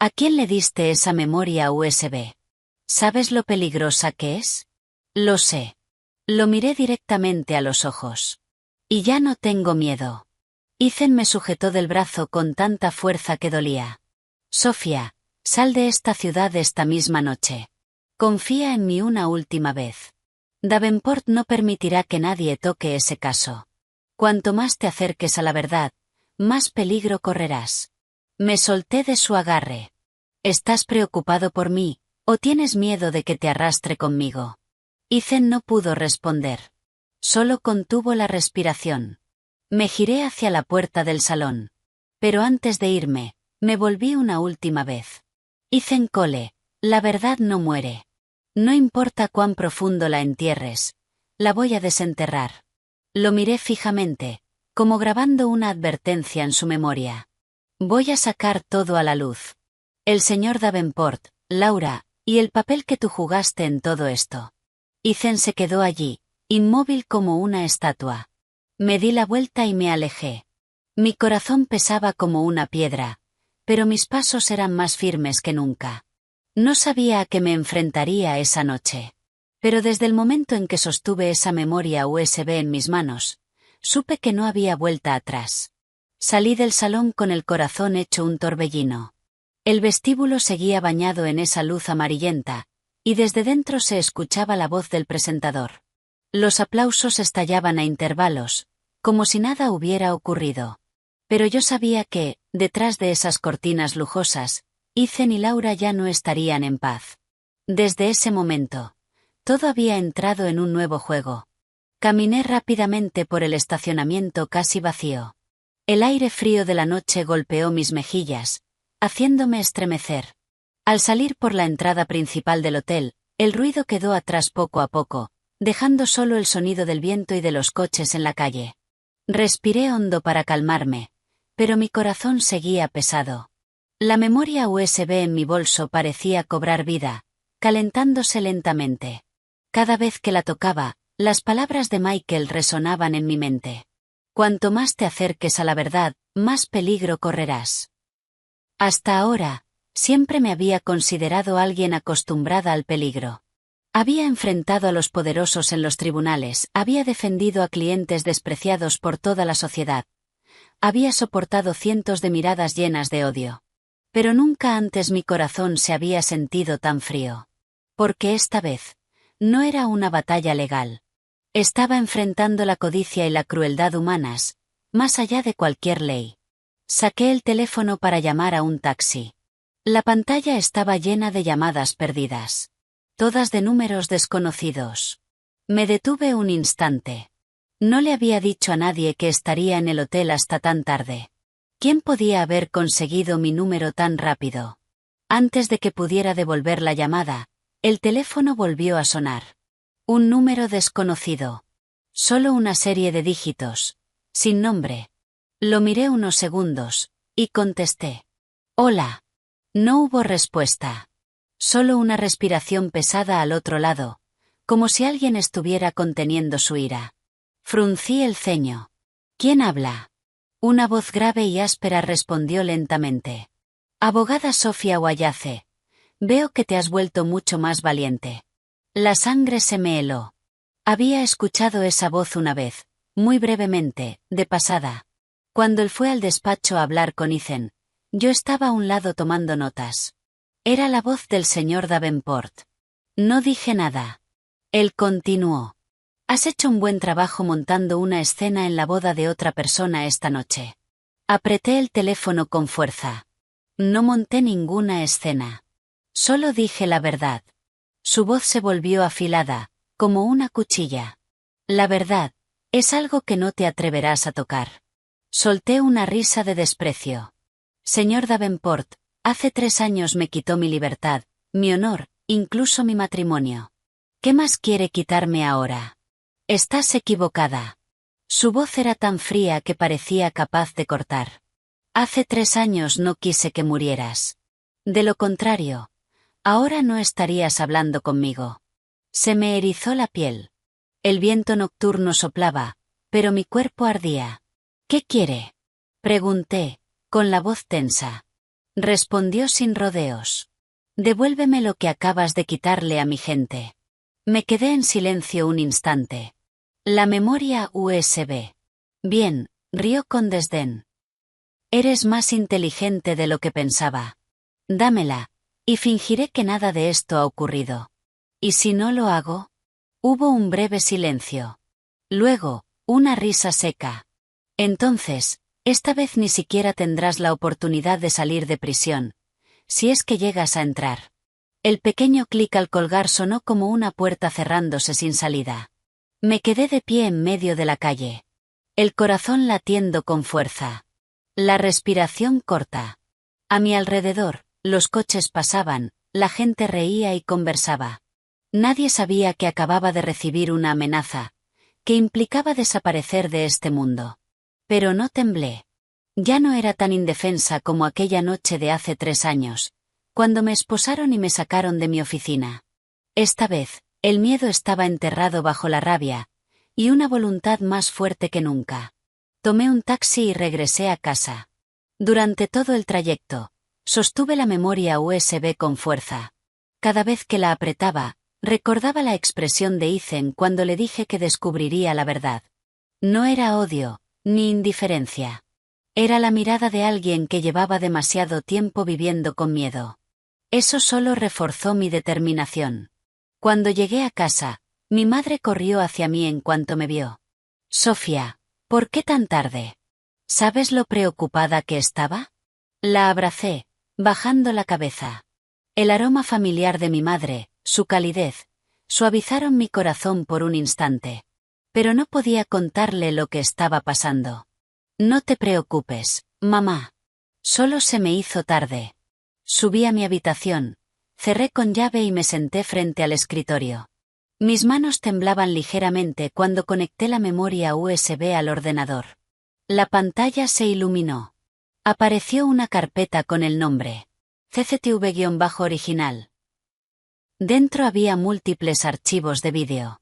¿A quién le diste esa memoria USB? ¿Sabes lo peligrosa que es? Lo sé. Lo miré directamente a los ojos. Y ya no tengo miedo. Ethan me sujetó del brazo con tanta fuerza que dolía. Sofía, sal de esta ciudad esta misma noche. Confía en mí una última vez. Davenport no permitirá que nadie toque ese caso. Cuanto más te acerques a la verdad, más peligro correrás. Me solté de su agarre. ¿Estás preocupado por mí, o tienes miedo de que te arrastre conmigo? Ethan no pudo responder. Solo contuvo la respiración. Me giré hacia la puerta del salón. Pero antes de irme, me volví una última vez. Ethan Cole, la verdad no muere. No importa cuán profundo la entierres, la voy a desenterrar. Lo miré fijamente, como grabando una advertencia en su memoria. Voy a sacar todo a la luz. El señor Davenport, Laura, y el papel que tú jugaste en todo esto. Ethan se quedó allí, inmóvil como una estatua. Me di la vuelta y me alejé. Mi corazón pesaba como una piedra, pero mis pasos eran más firmes que nunca. No sabía a qué me enfrentaría esa noche. Pero desde el momento en que sostuve esa memoria USB en mis manos, supe que no había vuelta atrás. Salí del salón con el corazón hecho un torbellino. El vestíbulo seguía bañado en esa luz amarillenta, y desde dentro se escuchaba la voz del presentador. Los aplausos estallaban a intervalos, como si nada hubiera ocurrido. Pero yo sabía que, detrás de esas cortinas lujosas, Ethan y Laura ya no estarían en paz. Desde ese momento, todo había entrado en un nuevo juego. Caminé rápidamente por el estacionamiento casi vacío. El aire frío de la noche golpeó mis mejillas, haciéndome estremecer. Al salir por la entrada principal del hotel, el ruido quedó atrás poco a poco, dejando solo el sonido del viento y de los coches en la calle. Respiré hondo para calmarme, pero mi corazón seguía pesado. La memoria USB en mi bolso parecía cobrar vida, calentándose lentamente. Cada vez que la tocaba, las palabras de Michael resonaban en mi mente. Cuanto más te acerques a la verdad, más peligro correrás. Hasta ahora, siempre me había considerado alguien acostumbrada al peligro. Había enfrentado a los poderosos en los tribunales, había defendido a clientes despreciados por toda la sociedad. Había soportado cientos de miradas llenas de odio. Pero nunca antes mi corazón se había sentido tan frío. Porque esta vez, no era una batalla legal. Estaba enfrentando la codicia y la crueldad humanas, más allá de cualquier ley. Saqué el teléfono para llamar a un taxi. La pantalla estaba llena de llamadas perdidas. Todas de números desconocidos. Me detuve un instante. No le había dicho a nadie que estaría en el hotel hasta tan tarde. ¿Quién podía haber conseguido mi número tan rápido? Antes de que pudiera devolver la llamada, el teléfono volvió a sonar. Un número desconocido. Solo una serie de dígitos. Sin nombre. Lo miré unos segundos, y contesté. Hola. No hubo respuesta. Solo una respiración pesada al otro lado, como si alguien estuviera conteniendo su ira. Fruncí el ceño. ¿Quién habla? Una voz grave y áspera respondió lentamente. Abogada Sofía Wayace. Veo que te has vuelto mucho más valiente. La sangre se me heló. Había escuchado esa voz una vez, muy brevemente, de pasada. Cuando él fue al despacho a hablar con Ethan, yo estaba a un lado tomando notas. Era la voz del señor Davenport. No dije nada. Él continuó. Has hecho un buen trabajo montando una escena en la boda de otra persona esta noche. Apreté el teléfono con fuerza. No monté ninguna escena. Solo dije la verdad. Su voz se volvió afilada, como una cuchilla. La verdad, es algo que no te atreverás a tocar. Solté una risa de desprecio. Señor Davenport, hace 3 años me quitó mi libertad, mi honor, incluso mi matrimonio. ¿Qué más quiere quitarme ahora? Estás equivocada. Su voz era tan fría que parecía capaz de cortar. Hace 3 años no quise que murieras. De lo contrario, ahora no estarías hablando conmigo. Se me erizó la piel. El viento nocturno soplaba, pero mi cuerpo ardía. ¿Qué quiere? Pregunté, con la voz tensa. Respondió sin rodeos. Devuélveme lo que acabas de quitarle a mi gente. Me quedé en silencio un instante. La memoria USB. Bien, rió con desdén. Eres más inteligente de lo que pensaba. Dámela, y fingiré que nada de esto ha ocurrido. ¿Y si no lo hago? Hubo un breve silencio. Luego, una risa seca. Entonces, esta vez ni siquiera tendrás la oportunidad de salir de prisión, si es que llegas a entrar. El pequeño clic al colgar sonó como una puerta cerrándose sin salida. Me quedé de pie en medio de la calle. El corazón latiendo con fuerza. La respiración corta. A mi alrededor, los coches pasaban, la gente reía y conversaba. Nadie sabía que acababa de recibir una amenaza, que implicaba desaparecer de este mundo. Pero no temblé. Ya no era tan indefensa como aquella noche de hace 3 años, cuando me esposaron y me sacaron de mi oficina. Esta vez, el miedo estaba enterrado bajo la rabia, y una voluntad más fuerte que nunca. Tomé un taxi y regresé a casa. Durante todo el trayecto, sostuve la memoria USB con fuerza. Cada vez que la apretaba, recordaba la expresión de Ethan cuando le dije que descubriría la verdad. No era odio, ni indiferencia. Era la mirada de alguien que llevaba demasiado tiempo viviendo con miedo. Eso solo reforzó mi determinación. Cuando llegué a casa, mi madre corrió hacia mí en cuanto me vio. Sofía, ¿por qué tan tarde? ¿Sabes lo preocupada que estaba? La abracé, bajando la cabeza. El aroma familiar de mi madre, su calidez, suavizaron mi corazón por un instante. Pero no podía contarle lo que estaba pasando. No te preocupes, mamá. Solo se me hizo tarde. Subí a mi habitación, cerré con llave y me senté frente al escritorio. Mis manos temblaban ligeramente cuando conecté la memoria USB al ordenador. La pantalla se iluminó. Apareció una carpeta con el nombre. CCTV-original. Dentro había múltiples archivos de vídeo.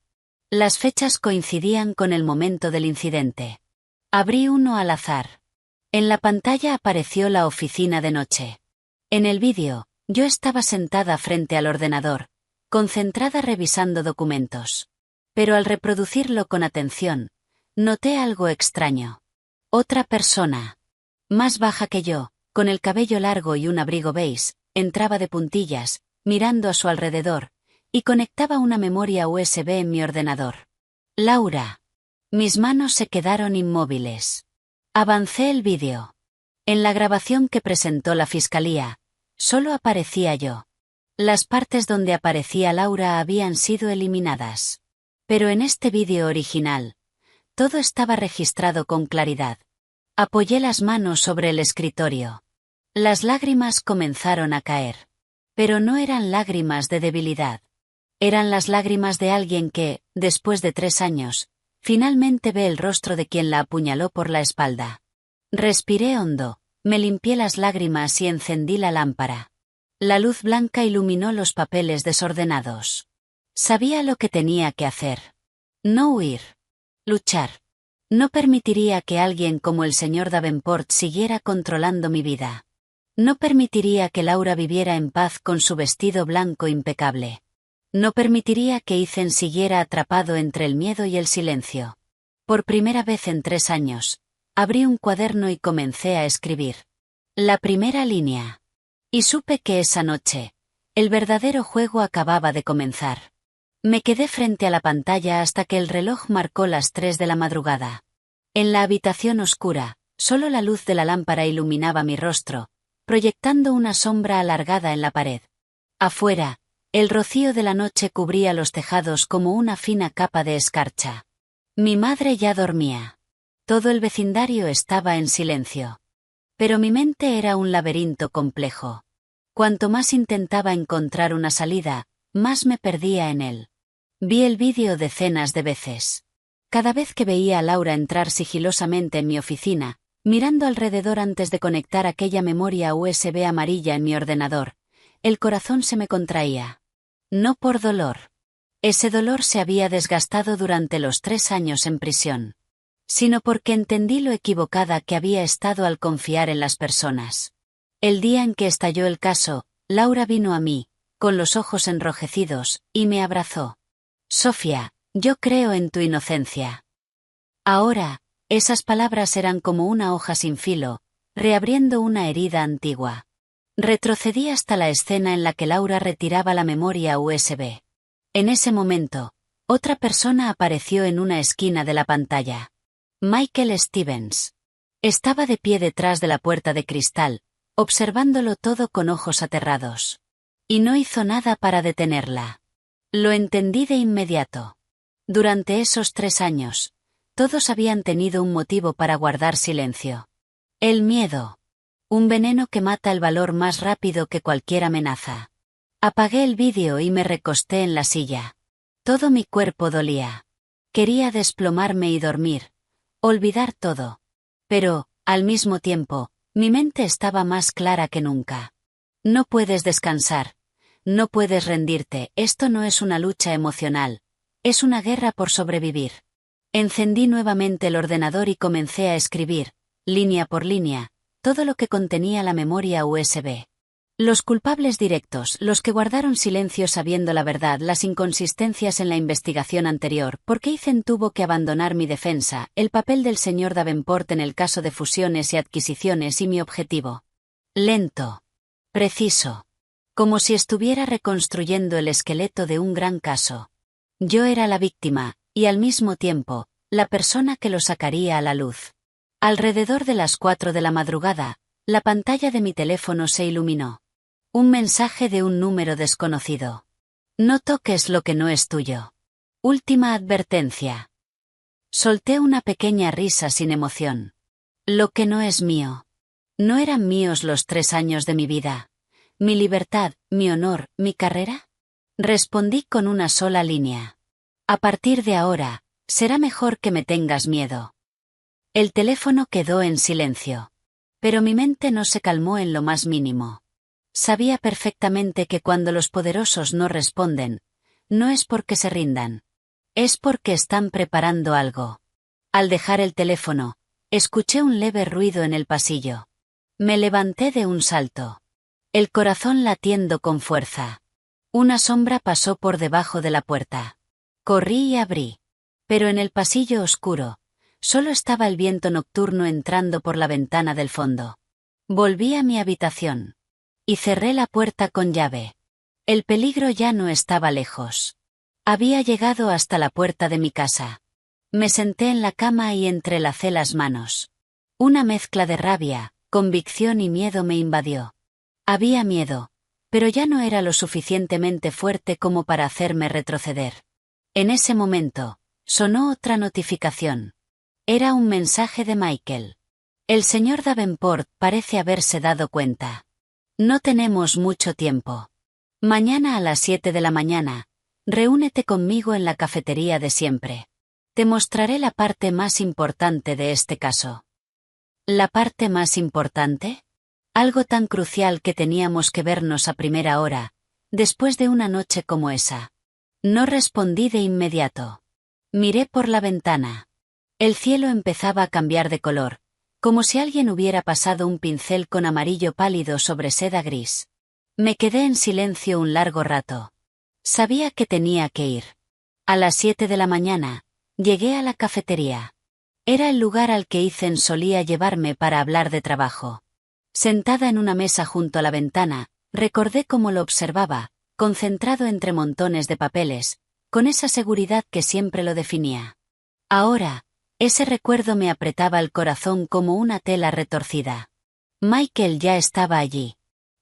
Las fechas coincidían con el momento del incidente. Abrí uno al azar. En la pantalla apareció la oficina de noche. En el vídeo, yo estaba sentada frente al ordenador, concentrada revisando documentos. Pero al reproducirlo con atención, noté algo extraño. Otra persona, más baja que yo, con el cabello largo y un abrigo beige, entraba de puntillas, mirando a su alrededor, y conectaba una memoria USB en mi ordenador. Laura. Mis manos se quedaron inmóviles. Avancé el vídeo. En la grabación que presentó la fiscalía, solo aparecía yo. Las partes donde aparecía Laura habían sido eliminadas. Pero en este vídeo original, todo estaba registrado con claridad. Apoyé las manos sobre el escritorio. Las lágrimas comenzaron a caer. Pero no eran lágrimas de debilidad. Eran las lágrimas de alguien que, después de 3 años, finalmente ve el rostro de quien la apuñaló por la espalda. Respiré hondo, me limpié las lágrimas y encendí la lámpara. La luz blanca iluminó los papeles desordenados. Sabía lo que tenía que hacer. No huir. Luchar. No permitiría que alguien como el señor Davenport siguiera controlando mi vida. No permitiría que Laura viviera en paz con su vestido blanco impecable. No permitiría que Ethan siguiera atrapado entre el miedo y el silencio. Por primera vez en 3 años, abrí un cuaderno y comencé a escribir. La primera línea. Y supe que esa noche, el verdadero juego acababa de comenzar. Me quedé frente a la pantalla hasta que el reloj marcó las 3 de la madrugada. En la habitación oscura, solo la luz de la lámpara iluminaba mi rostro, proyectando una sombra alargada en la pared. Afuera, el rocío de la noche cubría los tejados como una fina capa de escarcha. Mi madre ya dormía. Todo el vecindario estaba en silencio. Pero mi mente era un laberinto complejo. Cuanto más intentaba encontrar una salida, más me perdía en él. Vi el vídeo decenas de veces. Cada vez que veía a Laura entrar sigilosamente en mi oficina, mirando alrededor antes de conectar aquella memoria USB amarilla en mi ordenador, el corazón se me contraía. No por dolor. Ese dolor se había desgastado durante los 3 años en prisión. Sino porque entendí lo equivocada que había estado al confiar en las personas. El día en que estalló el caso, Laura vino a mí, con los ojos enrojecidos, y me abrazó. Sofía, yo creo en tu inocencia. Ahora, esas palabras eran como una hoja sin filo, reabriendo una herida antigua. Retrocedí hasta la escena en la que Laura retiraba la memoria USB. En ese momento, otra persona apareció en una esquina de la pantalla. Michael Stevens. Estaba de pie detrás de la puerta de cristal, observándolo todo con ojos aterrados. Y no hizo nada para detenerla. Lo entendí de inmediato. Durante esos 3 años, todos habían tenido un motivo para guardar silencio. El miedo. Un veneno que mata el valor más rápido que cualquier amenaza. Apagué el vídeo y me recosté en la silla. Todo mi cuerpo dolía. Quería desplomarme y dormir. Olvidar todo. Pero, al mismo tiempo, mi mente estaba más clara que nunca. No puedes descansar. No puedes rendirte, esto no es una lucha emocional. Es una guerra por sobrevivir. Encendí nuevamente el ordenador y comencé a escribir, línea por línea, todo lo que contenía la memoria USB. Los culpables directos, los que guardaron silencio sabiendo la verdad, las inconsistencias en la investigación anterior, por qué Ethan tuvo que abandonar mi defensa, el papel del señor Davenport en el caso de fusiones y adquisiciones y mi objetivo. Lento. Preciso. Como si estuviera reconstruyendo el esqueleto de un gran caso. Yo era la víctima, y al mismo tiempo, la persona que lo sacaría a la luz. Alrededor de las 4 de la madrugada, la pantalla de mi teléfono se iluminó. Un mensaje de un número desconocido. No toques lo que no es tuyo. Última advertencia. Solté una pequeña risa sin emoción. Lo que no es mío. ¿No eran míos los 3 años de mi vida? ¿Mi libertad, mi honor, mi carrera? Respondí con una sola línea. A partir de ahora, será mejor que me tengas miedo. El teléfono quedó en silencio. Pero mi mente no se calmó en lo más mínimo. Sabía perfectamente que cuando los poderosos no responden, no es porque se rindan. Es porque están preparando algo. Al dejar el teléfono, escuché un leve ruido en el pasillo. Me levanté de un salto. El corazón latiendo con fuerza. Una sombra pasó por debajo de la puerta. Corrí y abrí. Pero en el pasillo oscuro, solo estaba el viento nocturno entrando por la ventana del fondo. Volví a mi habitación. Y cerré la puerta con llave. El peligro ya no estaba lejos. Había llegado hasta la puerta de mi casa. Me senté en la cama y entrelacé las manos. Una mezcla de rabia, convicción y miedo me invadió. Había miedo, pero ya no era lo suficientemente fuerte como para hacerme retroceder. En ese momento, sonó otra notificación. Era un mensaje de Michael. El señor Davenport parece haberse dado cuenta. No tenemos mucho tiempo. Mañana a las 7 de la mañana, reúnete conmigo en la cafetería de siempre. Te mostraré la parte más importante de este caso. ¿La parte más importante? Algo tan crucial que teníamos que vernos a primera hora, después de una noche como esa. No respondí de inmediato. Miré por la ventana. El cielo empezaba a cambiar de color, como si alguien hubiera pasado un pincel con amarillo pálido sobre seda gris. Me quedé en silencio un largo rato. Sabía que tenía que ir. A las 7 de la mañana, llegué a la cafetería. Era el lugar al que Ethan solía llevarme para hablar de trabajo. Sentada en una mesa junto a la ventana, recordé cómo lo observaba, concentrado entre montones de papeles, con esa seguridad que siempre lo definía. Ahora, ese recuerdo me apretaba el corazón como una tela retorcida. Michael ya estaba allí.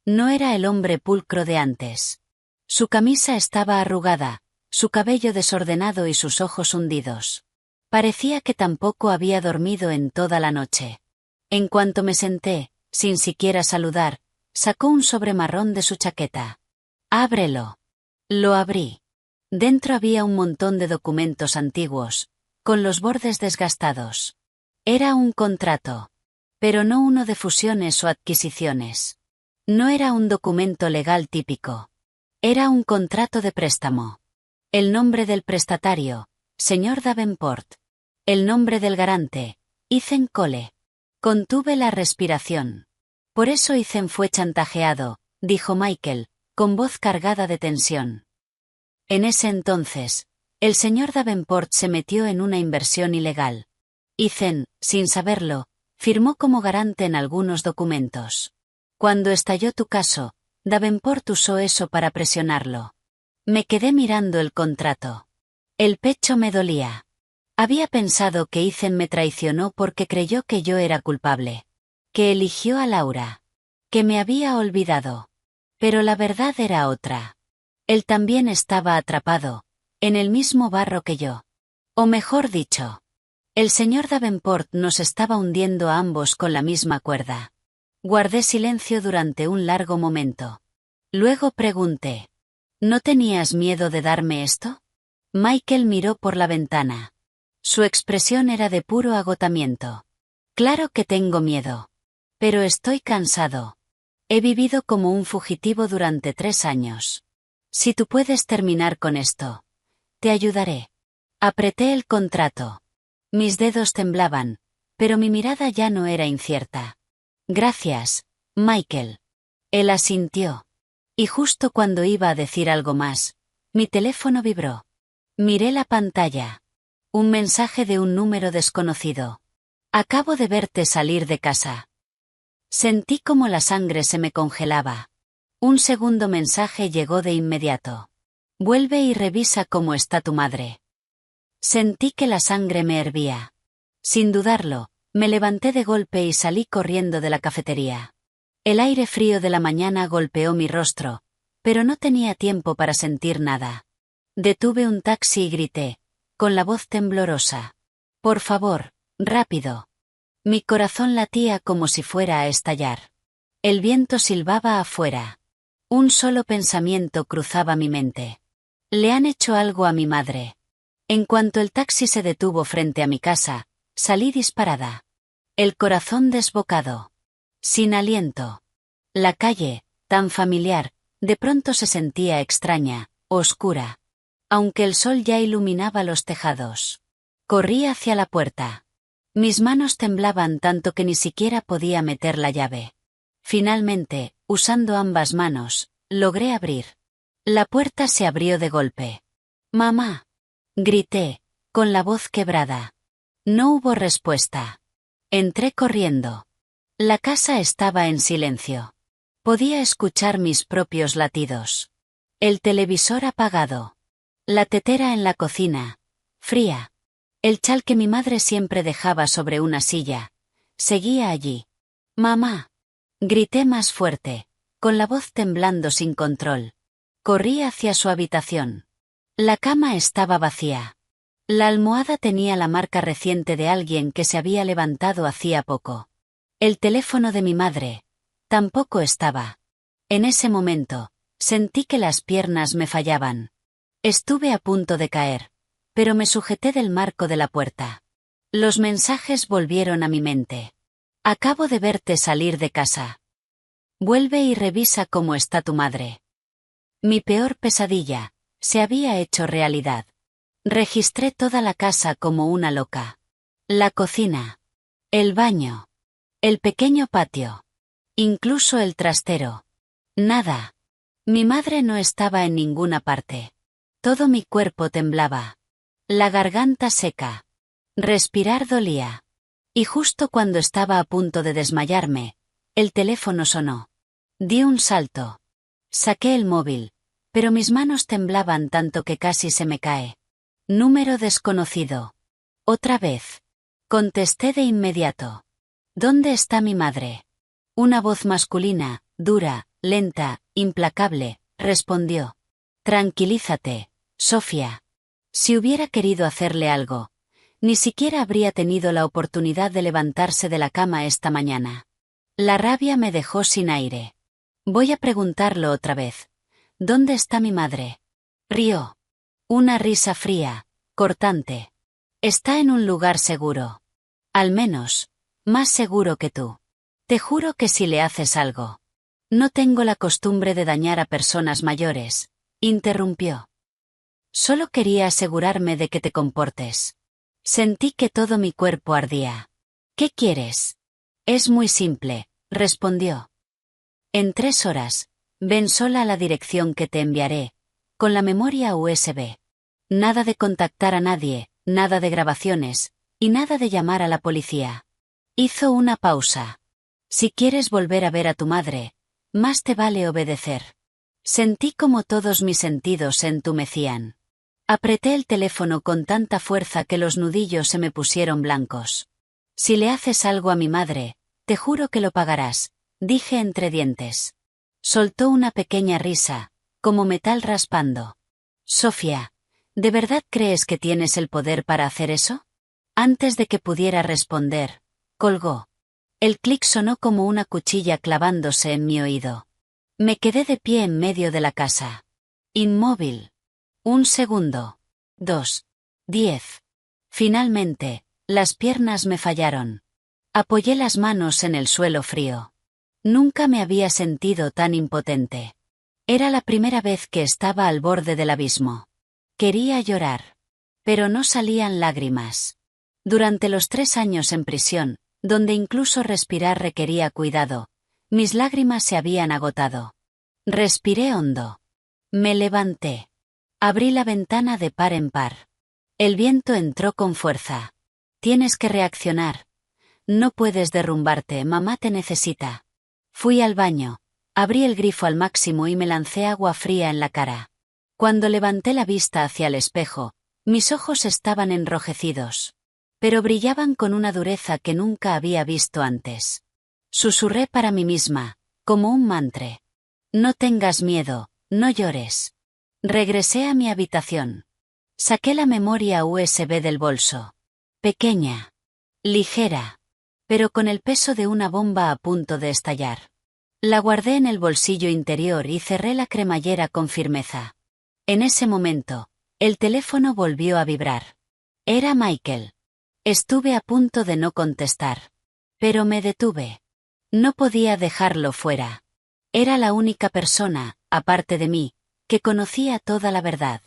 No era el hombre pulcro de antes. Su camisa estaba arrugada, su cabello desordenado y sus ojos hundidos. Parecía que tampoco había dormido en toda la noche. En cuanto me senté, sin siquiera saludar, sacó un sobre marrón de su chaqueta. «Ábrelo». Lo abrí. Dentro había un montón de documentos antiguos, con los bordes desgastados. Era un contrato. Pero no uno de fusiones o adquisiciones. No era un documento legal típico. Era un contrato de préstamo. El nombre del prestatario, señor Davenport. El nombre del garante, Ethan Cole. Contuve la respiración. Por eso Ethan fue chantajeado, dijo Michael, con voz cargada de tensión. En ese entonces, el señor Davenport se metió en una inversión ilegal. Ethan, sin saberlo, firmó como garante en algunos documentos. Cuando estalló tu caso, Davenport usó eso para presionarlo. Me quedé mirando el contrato. El pecho me dolía. Había pensado que Ethan me traicionó porque creyó que yo era culpable. Que eligió a Laura. Que me había olvidado. Pero la verdad era otra. Él también estaba atrapado, en el mismo barro que yo. O mejor dicho, el señor Davenport nos estaba hundiendo a ambos con la misma cuerda. Guardé silencio durante un largo momento. Luego pregunté, ¿no tenías miedo de darme esto? Michael miró por la ventana. Su expresión era de puro agotamiento. Claro que tengo miedo. Pero estoy cansado. He vivido como un fugitivo durante 3 años. Si tú puedes terminar con esto, te ayudaré. Apreté el contrato. Mis dedos temblaban, pero mi mirada ya no era incierta. Gracias, Michael. Él asintió. Y justo cuando iba a decir algo más, mi teléfono vibró. Miré la pantalla. Un mensaje de un número desconocido. Acabo de verte salir de casa. Sentí como la sangre se me congelaba. Un segundo mensaje llegó de inmediato. Vuelve y revisa cómo está tu madre. Sentí que la sangre me hervía. Sin dudarlo, me levanté de golpe y salí corriendo de la cafetería. El aire frío de la mañana golpeó mi rostro, pero no tenía tiempo para sentir nada. Detuve un taxi y grité, con la voz temblorosa. Por favor, rápido. Mi corazón latía como si fuera a estallar. El viento silbaba afuera. Un solo pensamiento cruzaba mi mente. Le han hecho algo a mi madre. En cuanto el taxi se detuvo frente a mi casa, salí disparada. El corazón desbocado. Sin aliento. La calle, tan familiar, de pronto se sentía extraña, oscura. Aunque el sol ya iluminaba los tejados. Corrí hacia la puerta. Mis manos temblaban tanto que ni siquiera podía meter la llave. Finalmente, usando ambas manos, logré abrir. La puerta se abrió de golpe. ¡Mamá! Grité, con la voz quebrada. No hubo respuesta. Entré corriendo. La casa estaba en silencio. Podía escuchar mis propios latidos. El televisor apagado. La tetera en la cocina, fría. El chal que mi madre siempre dejaba sobre una silla, seguía allí. ¡Mamá! Grité más fuerte, con la voz temblando sin control. Corrí hacia su habitación. La cama estaba vacía. La almohada tenía la marca reciente de alguien que se había levantado hacía poco. El teléfono de mi madre tampoco estaba. En ese momento, sentí que las piernas me fallaban. Estuve a punto de caer, pero me sujeté del marco de la puerta. Los mensajes volvieron a mi mente. Acabo de verte salir de casa. Vuelve y revisa cómo está tu madre. Mi peor pesadilla se había hecho realidad. Registré toda la casa como una loca. La cocina. El baño. El pequeño patio. Incluso el trastero. Nada. Mi madre no estaba en ninguna parte. Todo mi cuerpo temblaba. La garganta seca. Respirar dolía. Y justo cuando estaba a punto de desmayarme, el teléfono sonó. Di un salto. Saqué el móvil, pero mis manos temblaban tanto que casi se me cae. Número desconocido. Otra vez. Contesté de inmediato. ¿Dónde está mi madre? Una voz masculina, dura, lenta, implacable, respondió. Tranquilízate, Sofía. Si hubiera querido hacerle algo, ni siquiera habría tenido la oportunidad de levantarse de la cama esta mañana. La rabia me dejó sin aire. Voy a preguntarlo otra vez. ¿Dónde está mi madre? Rió. Una risa fría, cortante. Está en un lugar seguro. Al menos, más seguro que tú. Te juro que si le haces algo. No tengo la costumbre de dañar a personas mayores, interrumpió. Solo quería asegurarme de que te comportes. Sentí que todo mi cuerpo ardía. ¿Qué quieres? Es muy simple, respondió. En 3 horas, ven sola a la dirección que te enviaré, con la memoria USB. Nada de contactar a nadie, nada de grabaciones, y nada de llamar a la policía. Hizo una pausa. Si quieres volver a ver a tu madre, más te vale obedecer. Sentí como todos mis sentidos se entumecían. Apreté el teléfono con tanta fuerza que los nudillos se me pusieron blancos. Si le haces algo a mi madre, te juro que lo pagarás, dije entre dientes. Soltó una pequeña risa, como metal raspando. Sofía, ¿de verdad crees que tienes el poder para hacer eso? Antes de que pudiera responder, colgó. El clic sonó como una cuchilla clavándose en mi oído. Me quedé de pie en medio de la casa. Inmóvil. 1 segundo. 2. 10. Finalmente, las piernas me fallaron. Apoyé las manos en el suelo frío. Nunca me había sentido tan impotente. Era la primera vez que estaba al borde del abismo. Quería llorar. Pero no salían lágrimas. Durante los 3 años en prisión, donde incluso respirar requería cuidado, mis lágrimas se habían agotado. Respiré hondo. Me levanté. Abrí la ventana de par en par. El viento entró con fuerza. Tienes que reaccionar. No puedes derrumbarte, mamá te necesita. Fui al baño. Abrí el grifo al máximo y me lancé agua fría en la cara. Cuando levanté la vista hacia el espejo, mis ojos estaban enrojecidos. Pero brillaban con una dureza que nunca había visto antes. Susurré para mí misma, como un mantra. No tengas miedo, no llores. Regresé a mi habitación. Saqué la memoria USB del bolso. Pequeña. Ligera. Pero con el peso de una bomba a punto de estallar. La guardé en el bolsillo interior y cerré la cremallera con firmeza. En ese momento, el teléfono volvió a vibrar. Era Michael. Estuve a punto de no contestar. Pero me detuve. No podía dejarlo fuera. Era la única persona, aparte de mí, que conocía toda la verdad.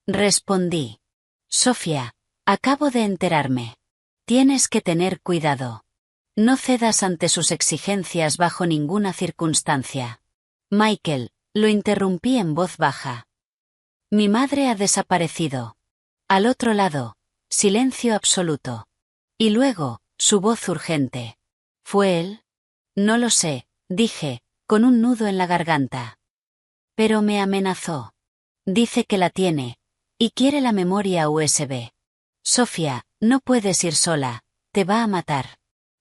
Respondí. Sofía, acabo de enterarme. Tienes que tener cuidado. No cedas ante sus exigencias bajo ninguna circunstancia. Michael, lo interrumpí en voz baja. Mi madre ha desaparecido. Al otro lado, silencio absoluto. Y luego, su voz urgente. ¿Fue él? No lo sé, dije, con un nudo en la garganta. Pero me amenazó. Dice que la tiene, y quiere la memoria USB. Sofía, no puedes ir sola, te va a matar.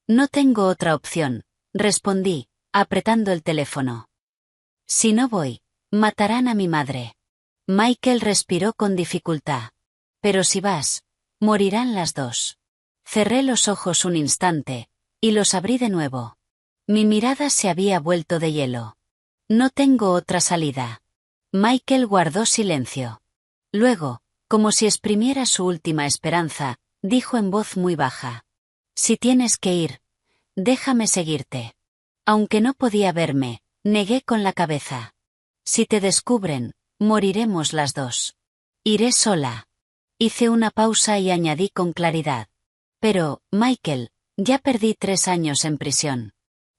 No tengo otra opción, respondí, apretando el teléfono. Si no voy, matarán a mi madre. Michael respiró con dificultad. Pero si vas, morirán las dos. Cerré los ojos un instante, y los abrí de nuevo. Mi mirada se había vuelto de hielo. No tengo otra salida. Michael guardó silencio. Luego, como si exprimiera su última esperanza, dijo en voz muy baja. Si tienes que ir, déjame seguirte. Aunque no podía verme, negué con la cabeza. Si te descubren, moriremos las dos. Iré sola. Hice una pausa y añadí con claridad. Pero, Michael, ya perdí 3 años en prisión.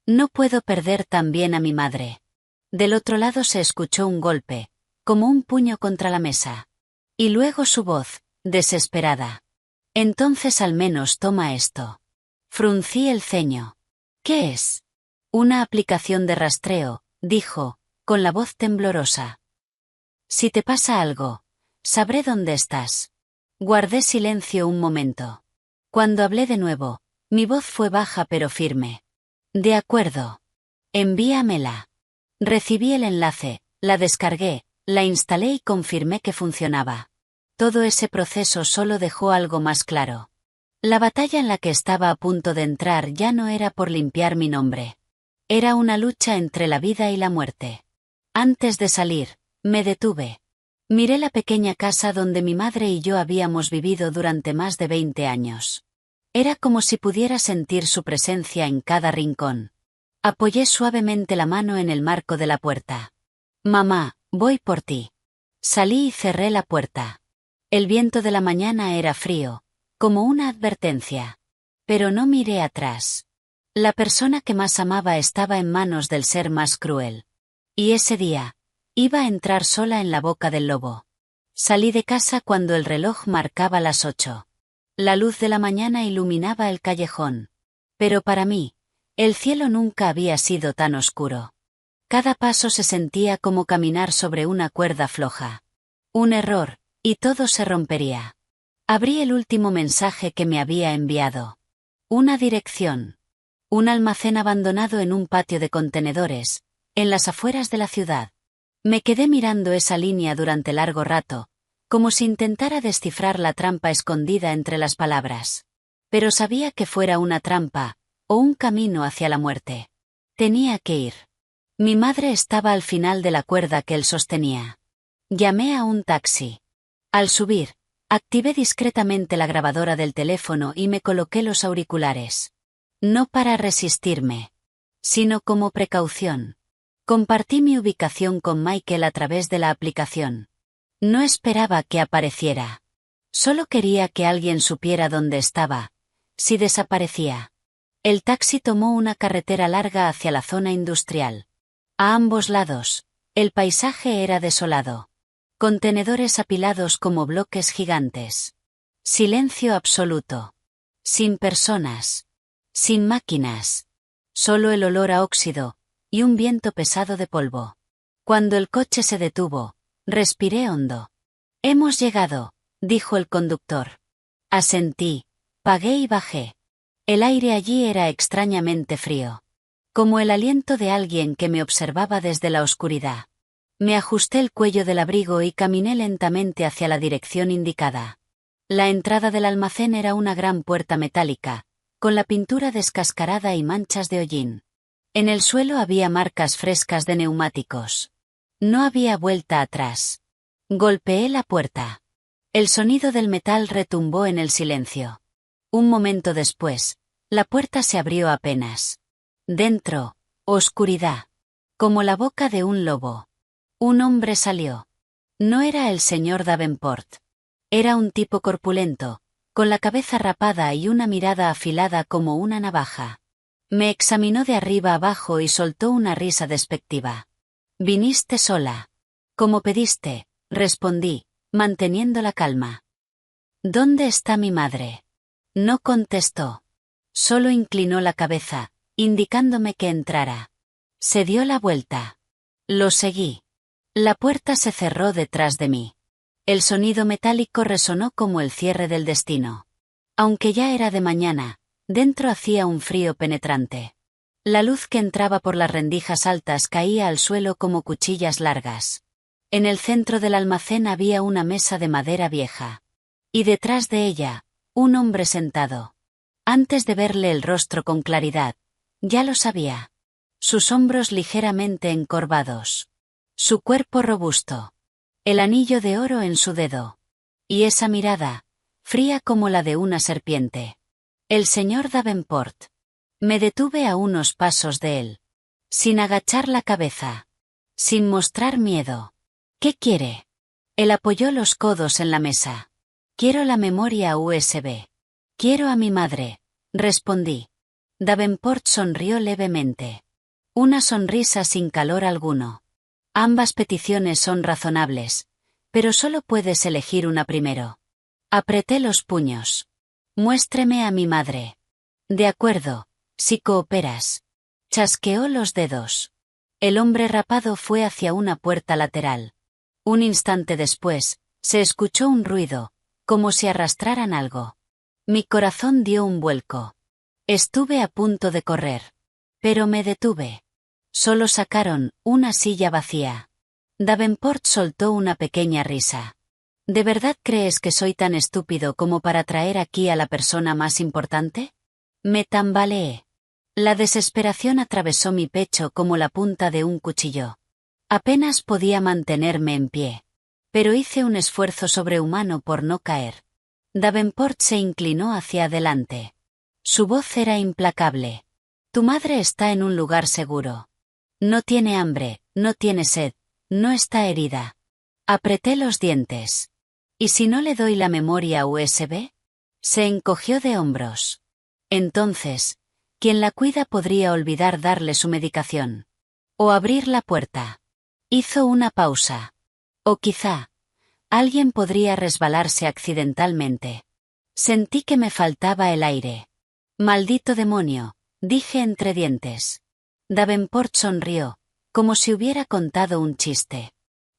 No puedo perder también a mi madre. Del otro lado se escuchó un golpe, como un puño contra la mesa. Y luego su voz, desesperada. Entonces al menos toma esto. Fruncí el ceño. ¿Qué es? Una aplicación de rastreo, dijo, con la voz temblorosa. Si te pasa algo, sabré dónde estás. Guardé silencio un momento. Cuando hablé de nuevo, mi voz fue baja pero firme. De acuerdo. Envíamela. Recibí el enlace, la descargué, la instalé y confirmé que funcionaba. Todo ese proceso solo dejó algo más claro. La batalla en la que estaba a punto de entrar ya no era por limpiar mi nombre. Era una lucha entre la vida y la muerte. Antes de salir, me detuve. Miré la pequeña casa donde mi madre y yo habíamos vivido durante más de 20 años. Era como si pudiera sentir su presencia en cada rincón. Apoyé suavemente la mano en el marco de la puerta. Mamá, voy por ti. Salí y cerré la puerta. El viento de la mañana era frío, como una advertencia. Pero no miré atrás. La persona que más amaba estaba en manos del ser más cruel. Y ese día, iba a entrar sola en la boca del lobo. Salí de casa cuando el reloj marcaba las 8. La luz de la mañana iluminaba el callejón. Pero para mí, el cielo nunca había sido tan oscuro. Cada paso se sentía como caminar sobre una cuerda floja. Un error, y todo se rompería. Abrí el último mensaje que me había enviado. Una dirección. Un almacén abandonado en un patio de contenedores, en las afueras de la ciudad. Me quedé mirando esa línea durante largo rato, como si intentara descifrar la trampa escondida entre las palabras. Pero sabía que fuera una trampa, o un camino hacia la muerte. Tenía que ir. Mi madre estaba al final de la cuerda que él sostenía. Llamé a un taxi. Al subir, activé discretamente la grabadora del teléfono y me coloqué los auriculares. No para resistirme, sino como precaución. Compartí mi ubicación con Michael a través de la aplicación. No esperaba que apareciera. Solo quería que alguien supiera dónde estaba, si desaparecía. El taxi tomó una carretera larga hacia la zona industrial. A ambos lados, el paisaje era desolado. Contenedores apilados como bloques gigantes. Silencio absoluto. Sin personas. Sin máquinas. Solo el olor a óxido, y un viento pesado de polvo. Cuando el coche se detuvo, respiré hondo. Hemos llegado, dijo el conductor. Asentí, pagué y bajé. El aire allí era extrañamente frío. Como el aliento de alguien que me observaba desde la oscuridad. Me ajusté el cuello del abrigo y caminé lentamente hacia la dirección indicada. La entrada del almacén era una gran puerta metálica, con la pintura descascarada y manchas de hollín. En el suelo había marcas frescas de neumáticos. No había vuelta atrás. Golpeé la puerta. El sonido del metal retumbó en el silencio. Un momento después, la puerta se abrió apenas. Dentro, oscuridad. Como la boca de un lobo. Un hombre salió. No era el señor Davenport. Era un tipo corpulento, con la cabeza rapada y una mirada afilada como una navaja. Me examinó de arriba abajo y soltó una risa despectiva. «Viniste sola». «Como pediste», respondí, manteniendo la calma. «¿Dónde está mi madre?» No contestó. Solo inclinó la cabeza, indicándome que entrara. Se dio la vuelta. Lo seguí. La puerta se cerró detrás de mí. El sonido metálico resonó como el cierre del destino. Aunque ya era de mañana, dentro hacía un frío penetrante. La luz que entraba por las rendijas altas caía al suelo como cuchillas largas. En el centro del almacén había una mesa de madera vieja. Y detrás de ella, un hombre sentado. Antes de verle el rostro con claridad, ya lo sabía. Sus hombros ligeramente encorvados. Su cuerpo robusto. El anillo de oro en su dedo. Y esa mirada, fría como la de una serpiente. El señor Davenport. Me detuve a unos pasos de él. Sin agachar la cabeza. Sin mostrar miedo. ¿Qué quiere? Él apoyó los codos en la mesa. Quiero la memoria USB. Quiero a mi madre, respondí. Davenport sonrió levemente. Una sonrisa sin calor alguno. Ambas peticiones son razonables, pero solo puedes elegir una primero. Apreté los puños. Muéstreme a mi madre. De acuerdo, si cooperas. Chasqueó los dedos. El hombre rapado fue hacia una puerta lateral. Un instante después, se escuchó un ruido, como si arrastraran algo. Mi corazón dio un vuelco. Estuve a punto de correr. Pero me detuve. Solo sacaron una silla vacía. Davenport soltó una pequeña risa. ¿De verdad crees que soy tan estúpido como para traer aquí a la persona más importante? Me tambaleé. La desesperación atravesó mi pecho como la punta de un cuchillo. Apenas podía mantenerme en pie. Pero hice un esfuerzo sobrehumano por no caer. Davenport se inclinó hacia adelante. Su voz era implacable. Tu madre está en un lugar seguro. No tiene hambre, no tiene sed, no está herida. Apreté los dientes. ¿Y si no le doy la memoria USB? Se encogió de hombros. Entonces, quien la cuida podría olvidar darle su medicación. O abrir la puerta. Hizo una pausa. O quizá, alguien podría resbalarse accidentalmente. Sentí que me faltaba el aire. Maldito demonio, dije entre dientes. Davenport sonrió, como si hubiera contado un chiste.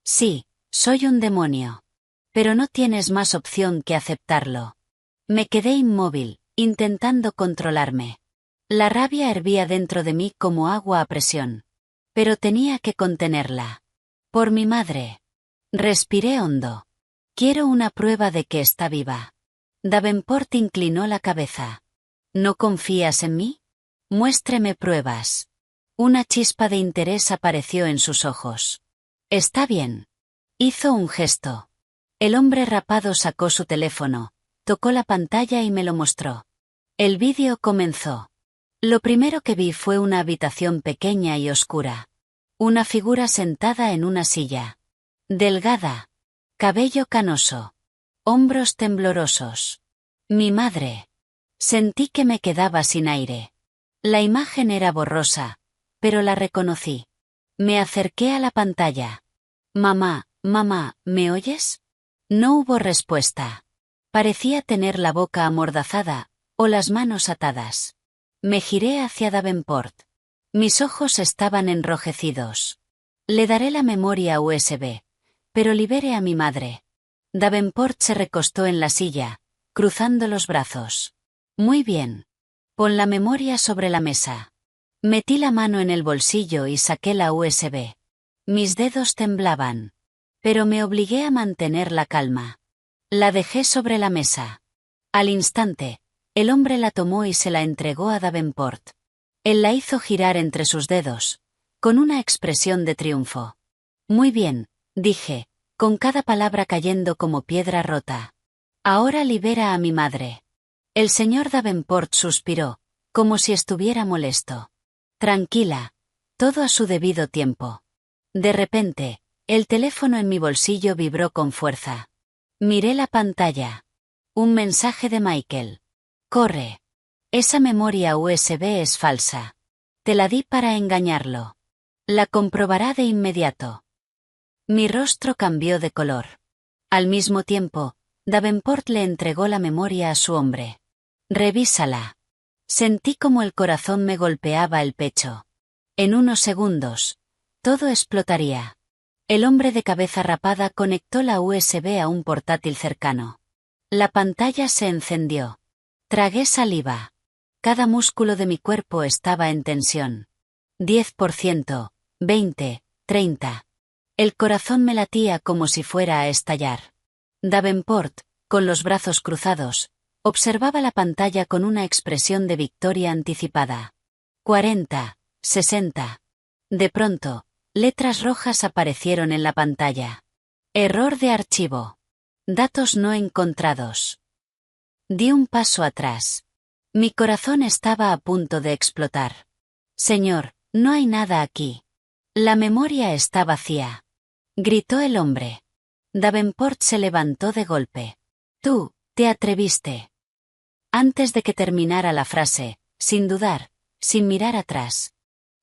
Sí, soy un demonio. Pero no tienes más opción que aceptarlo. Me quedé inmóvil, intentando controlarme. La rabia hervía dentro de mí como agua a presión. Pero tenía que contenerla. Por mi madre. Respiré hondo. Quiero una prueba de que está viva. Davenport inclinó la cabeza. ¿No confías en mí? Muéstreme pruebas. Una chispa de interés apareció en sus ojos. Está bien. Hizo un gesto. El hombre rapado sacó su teléfono, tocó la pantalla y me lo mostró. El vídeo comenzó. Lo primero que vi fue una habitación pequeña y oscura. Una figura sentada en una silla. Delgada. Cabello canoso. Hombros temblorosos. Mi madre. Sentí que me quedaba sin aire. La imagen era borrosa, pero la reconocí. Me acerqué a la pantalla. Mamá, mamá, ¿me oyes? No hubo respuesta. Parecía tener la boca amordazada, o las manos atadas. Me giré hacia Davenport. Mis ojos estaban enrojecidos. Le daré la memoria USB, pero libere a mi madre. Davenport se recostó en la silla, cruzando los brazos. Muy bien. Pon la memoria sobre la mesa. Metí la mano en el bolsillo y saqué la USB. Mis dedos temblaban. Pero me obligué a mantener la calma. La dejé sobre la mesa. Al instante, el hombre la tomó y se la entregó a Davenport. Él la hizo girar entre sus dedos, con una expresión de triunfo. Muy bien, dije, con cada palabra cayendo como piedra rota. Ahora libera a mi madre. El señor Davenport suspiró, como si estuviera molesto. Tranquila, todo a su debido tiempo. De repente, el teléfono en mi bolsillo vibró con fuerza. Miré la pantalla. Un mensaje de Michael. Corre. Esa memoria USB es falsa. Te la di para engañarlo. La comprobará de inmediato. Mi rostro cambió de color. Al mismo tiempo, Davenport le entregó la memoria a su hombre. Revísala. Sentí como el corazón me golpeaba el pecho. En unos segundos, todo explotaría. El hombre de cabeza rapada conectó la USB a un portátil cercano. La pantalla se encendió. Tragué saliva. Cada músculo de mi cuerpo estaba en tensión. 10%, 20, 30. El corazón me latía como si fuera a estallar. Davenport, con los brazos cruzados, observaba la pantalla con una expresión de victoria anticipada. 40, 60. De pronto, letras rojas aparecieron en la pantalla. Error de archivo. Datos no encontrados. Di un paso atrás. Mi corazón estaba a punto de explotar. Señor, no hay nada aquí. La memoria está vacía. Gritó el hombre. Davenport se levantó de golpe. Tú, te atreviste. Antes de que terminara la frase, sin dudar, sin mirar atrás,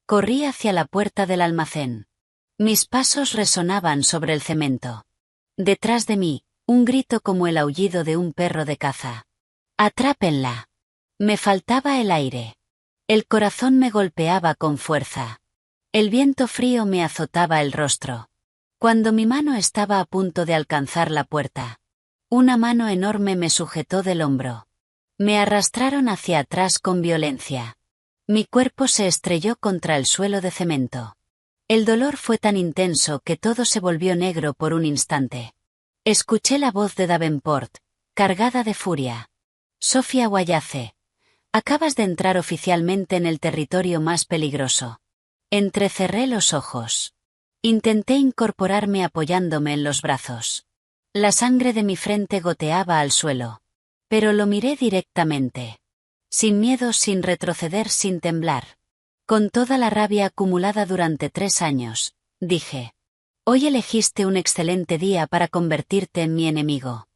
corrí hacia la puerta del almacén. Mis pasos resonaban sobre el cemento. Detrás de mí, un grito como el aullido de un perro de caza. ¡Atrápenla! Me faltaba el aire. El corazón me golpeaba con fuerza. El viento frío me azotaba el rostro. Cuando mi mano estaba a punto de alcanzar la puerta, una mano enorme me sujetó del hombro. Me arrastraron hacia atrás con violencia. Mi cuerpo se estrelló contra el suelo de cemento. El dolor fue tan intenso que todo se volvió negro por un instante. Escuché la voz de Davenport, cargada de furia. Sofía Wallace, acabas de entrar oficialmente en el territorio más peligroso. Entrecerré los ojos. Intenté incorporarme apoyándome en los brazos. La sangre de mi frente goteaba al suelo. Pero lo miré directamente. Sin miedo, sin retroceder, sin temblar. Con toda la rabia acumulada durante 3 años, dije. Hoy elegiste un excelente día para convertirte en mi enemigo.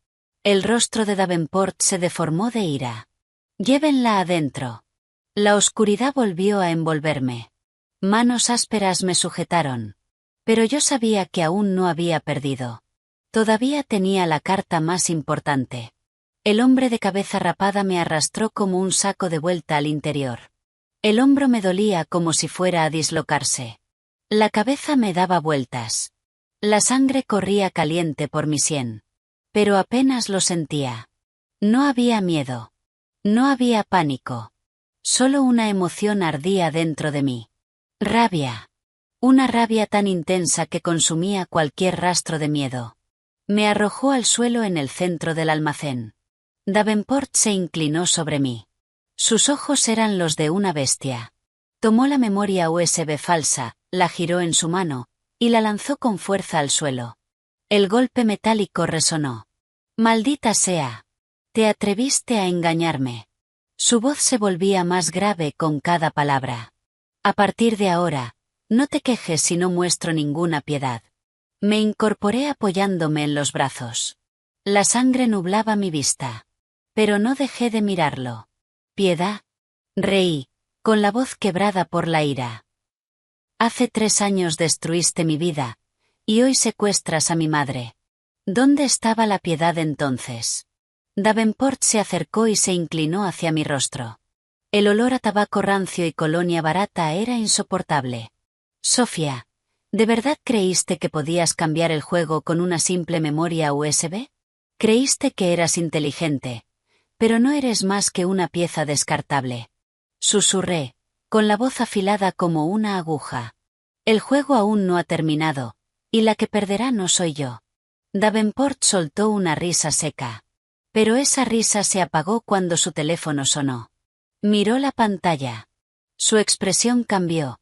El rostro de Davenport se deformó de ira. Llévenla adentro. La oscuridad volvió a envolverme. Manos ásperas me sujetaron. Pero yo sabía que aún no había perdido. Todavía tenía la carta más importante. El hombre de cabeza rapada me arrastró como un saco de vuelta al interior. El hombro me dolía como si fuera a dislocarse. La cabeza me daba vueltas. La sangre corría caliente por mi sien. Pero apenas lo sentía. No había miedo. No había pánico. Solo una emoción ardía dentro de mí. Rabia. Una rabia tan intensa que consumía cualquier rastro de miedo. Me arrojó al suelo en el centro del almacén. Davenport se inclinó sobre mí. Sus ojos eran los de una bestia. Tomó la memoria USB falsa, la giró en su mano, y la lanzó con fuerza al suelo. El golpe metálico resonó. «Maldita sea. Te atreviste a engañarme». Su voz se volvía más grave con cada palabra. «A partir de ahora, no te quejes si no muestro ninguna piedad». Me incorporé apoyándome en los brazos. La sangre nublaba mi vista. Pero no dejé de mirarlo. «¿Piedad?». Reí, con la voz quebrada por la ira. «Hace 3 años destruiste mi vida, y hoy secuestras a mi madre. ¿Dónde estaba la piedad entonces?». Davenport se acercó y se inclinó hacia mi rostro. El olor a tabaco rancio y colonia barata era insoportable. «Sofía, ¿de verdad creíste que podías cambiar el juego con una simple memoria USB? Creíste que eras inteligente, pero no eres más que una pieza descartable». Susurré, con la voz afilada como una aguja. «El juego aún no ha terminado, y la que perderá no soy yo». Davenport soltó una risa seca. Pero esa risa se apagó cuando su teléfono sonó. Miró la pantalla. Su expresión cambió.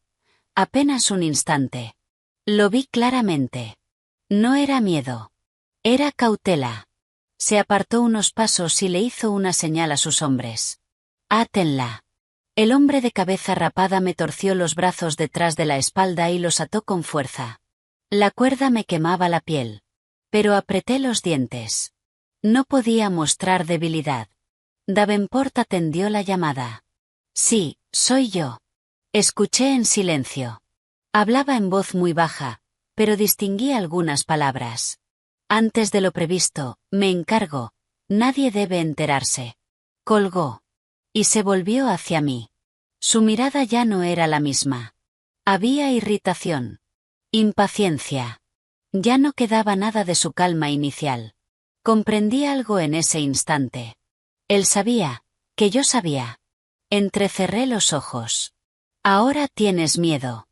Apenas un instante. Lo vi claramente. No era miedo. Era cautela. Se apartó unos pasos y le hizo una señal a sus hombres. «Átenla». El hombre de cabeza rapada me torció los brazos detrás de la espalda y los ató con fuerza. La cuerda me quemaba la piel. Pero apreté los dientes. No podía mostrar debilidad. Davenport atendió la llamada. «Sí, soy yo». Escuché en silencio. Hablaba en voz muy baja, pero distinguí algunas palabras. «Antes de lo previsto, me encargo. Nadie debe enterarse». Colgó. Y se volvió hacia mí. Su mirada ya no era la misma. Había irritación. Impaciencia. Ya no quedaba nada de su calma inicial. Comprendí algo en ese instante. Él sabía, que yo sabía. Entrecerré los ojos. «Ahora tienes miedo».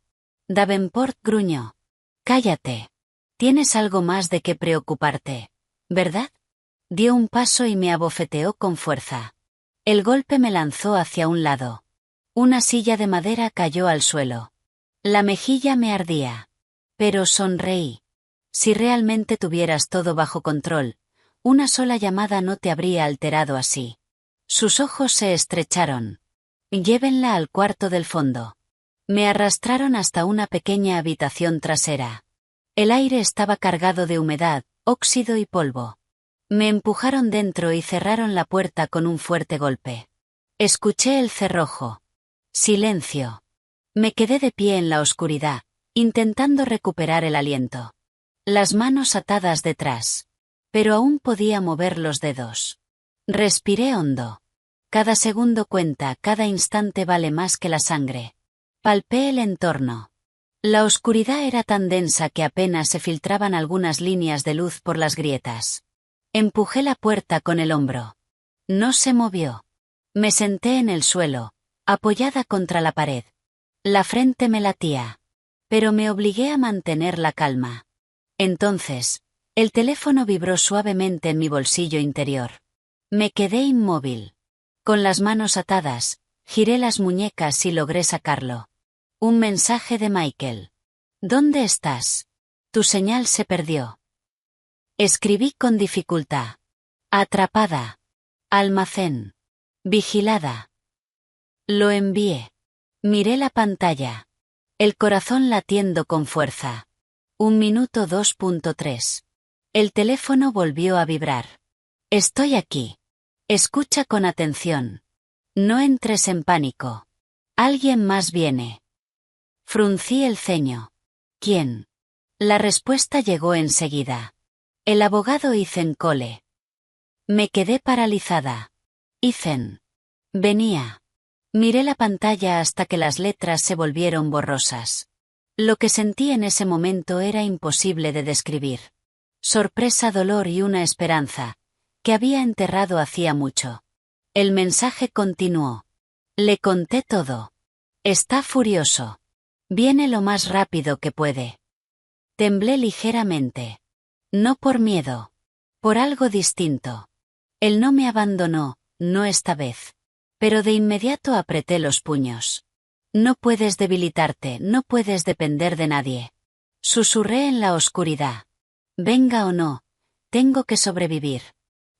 Davenport gruñó. «Cállate. Tienes algo más de qué preocuparte, ¿verdad?». Dio un paso y me abofeteó con fuerza. El golpe me lanzó hacia un lado. Una silla de madera cayó al suelo. La mejilla me ardía. Pero sonreí. Si realmente tuvieras todo bajo control, una sola llamada no te habría alterado así. Sus ojos se estrecharon. «Llévenla al cuarto del fondo». Me arrastraron hasta una pequeña habitación trasera. El aire estaba cargado de humedad, óxido y polvo. Me empujaron dentro y cerraron la puerta con un fuerte golpe. Escuché el cerrojo. Silencio. Me quedé de pie en la oscuridad, intentando recuperar el aliento. Las manos atadas detrás. Pero aún podía mover los dedos. Respiré hondo. Cada segundo cuenta, cada instante vale más que la sangre. Palpé el entorno. La oscuridad era tan densa que apenas se filtraban algunas líneas de luz por las grietas. Empujé la puerta con el hombro. No se movió. Me senté en el suelo, apoyada contra la pared. La frente me latía. Pero me obligué a mantener la calma. Entonces, el teléfono vibró suavemente en mi bolsillo interior. Me quedé inmóvil. Con las manos atadas, giré las muñecas y logré sacarlo. Un mensaje de Michael. «¿Dónde estás? Tu señal se perdió». Escribí con dificultad. «Atrapada. Almacén. Vigilada». Lo envié. Miré la pantalla. El corazón latiendo con fuerza. 1 minuto 2.3. El teléfono volvió a vibrar. Estoy aquí. Escucha con atención. No entres en pánico. Alguien más viene. Fruncí el ceño. ¿Quién? La respuesta llegó enseguida. El abogado Ethan Cole. Me quedé paralizada. Ethan. Venía. Miré la pantalla hasta que las letras se volvieron borrosas. Lo que sentí en ese momento era imposible de describir. Sorpresa, dolor y una esperanza, que había enterrado hacía mucho. El mensaje continuó. Le conté todo. Está furioso. Viene lo más rápido que puede. Temblé ligeramente. No por miedo. Por algo distinto. Él no me abandonó, no esta vez. Pero de inmediato apreté los puños. No puedes debilitarte, no puedes depender de nadie. Susurré en la oscuridad. Venga o no, tengo que sobrevivir.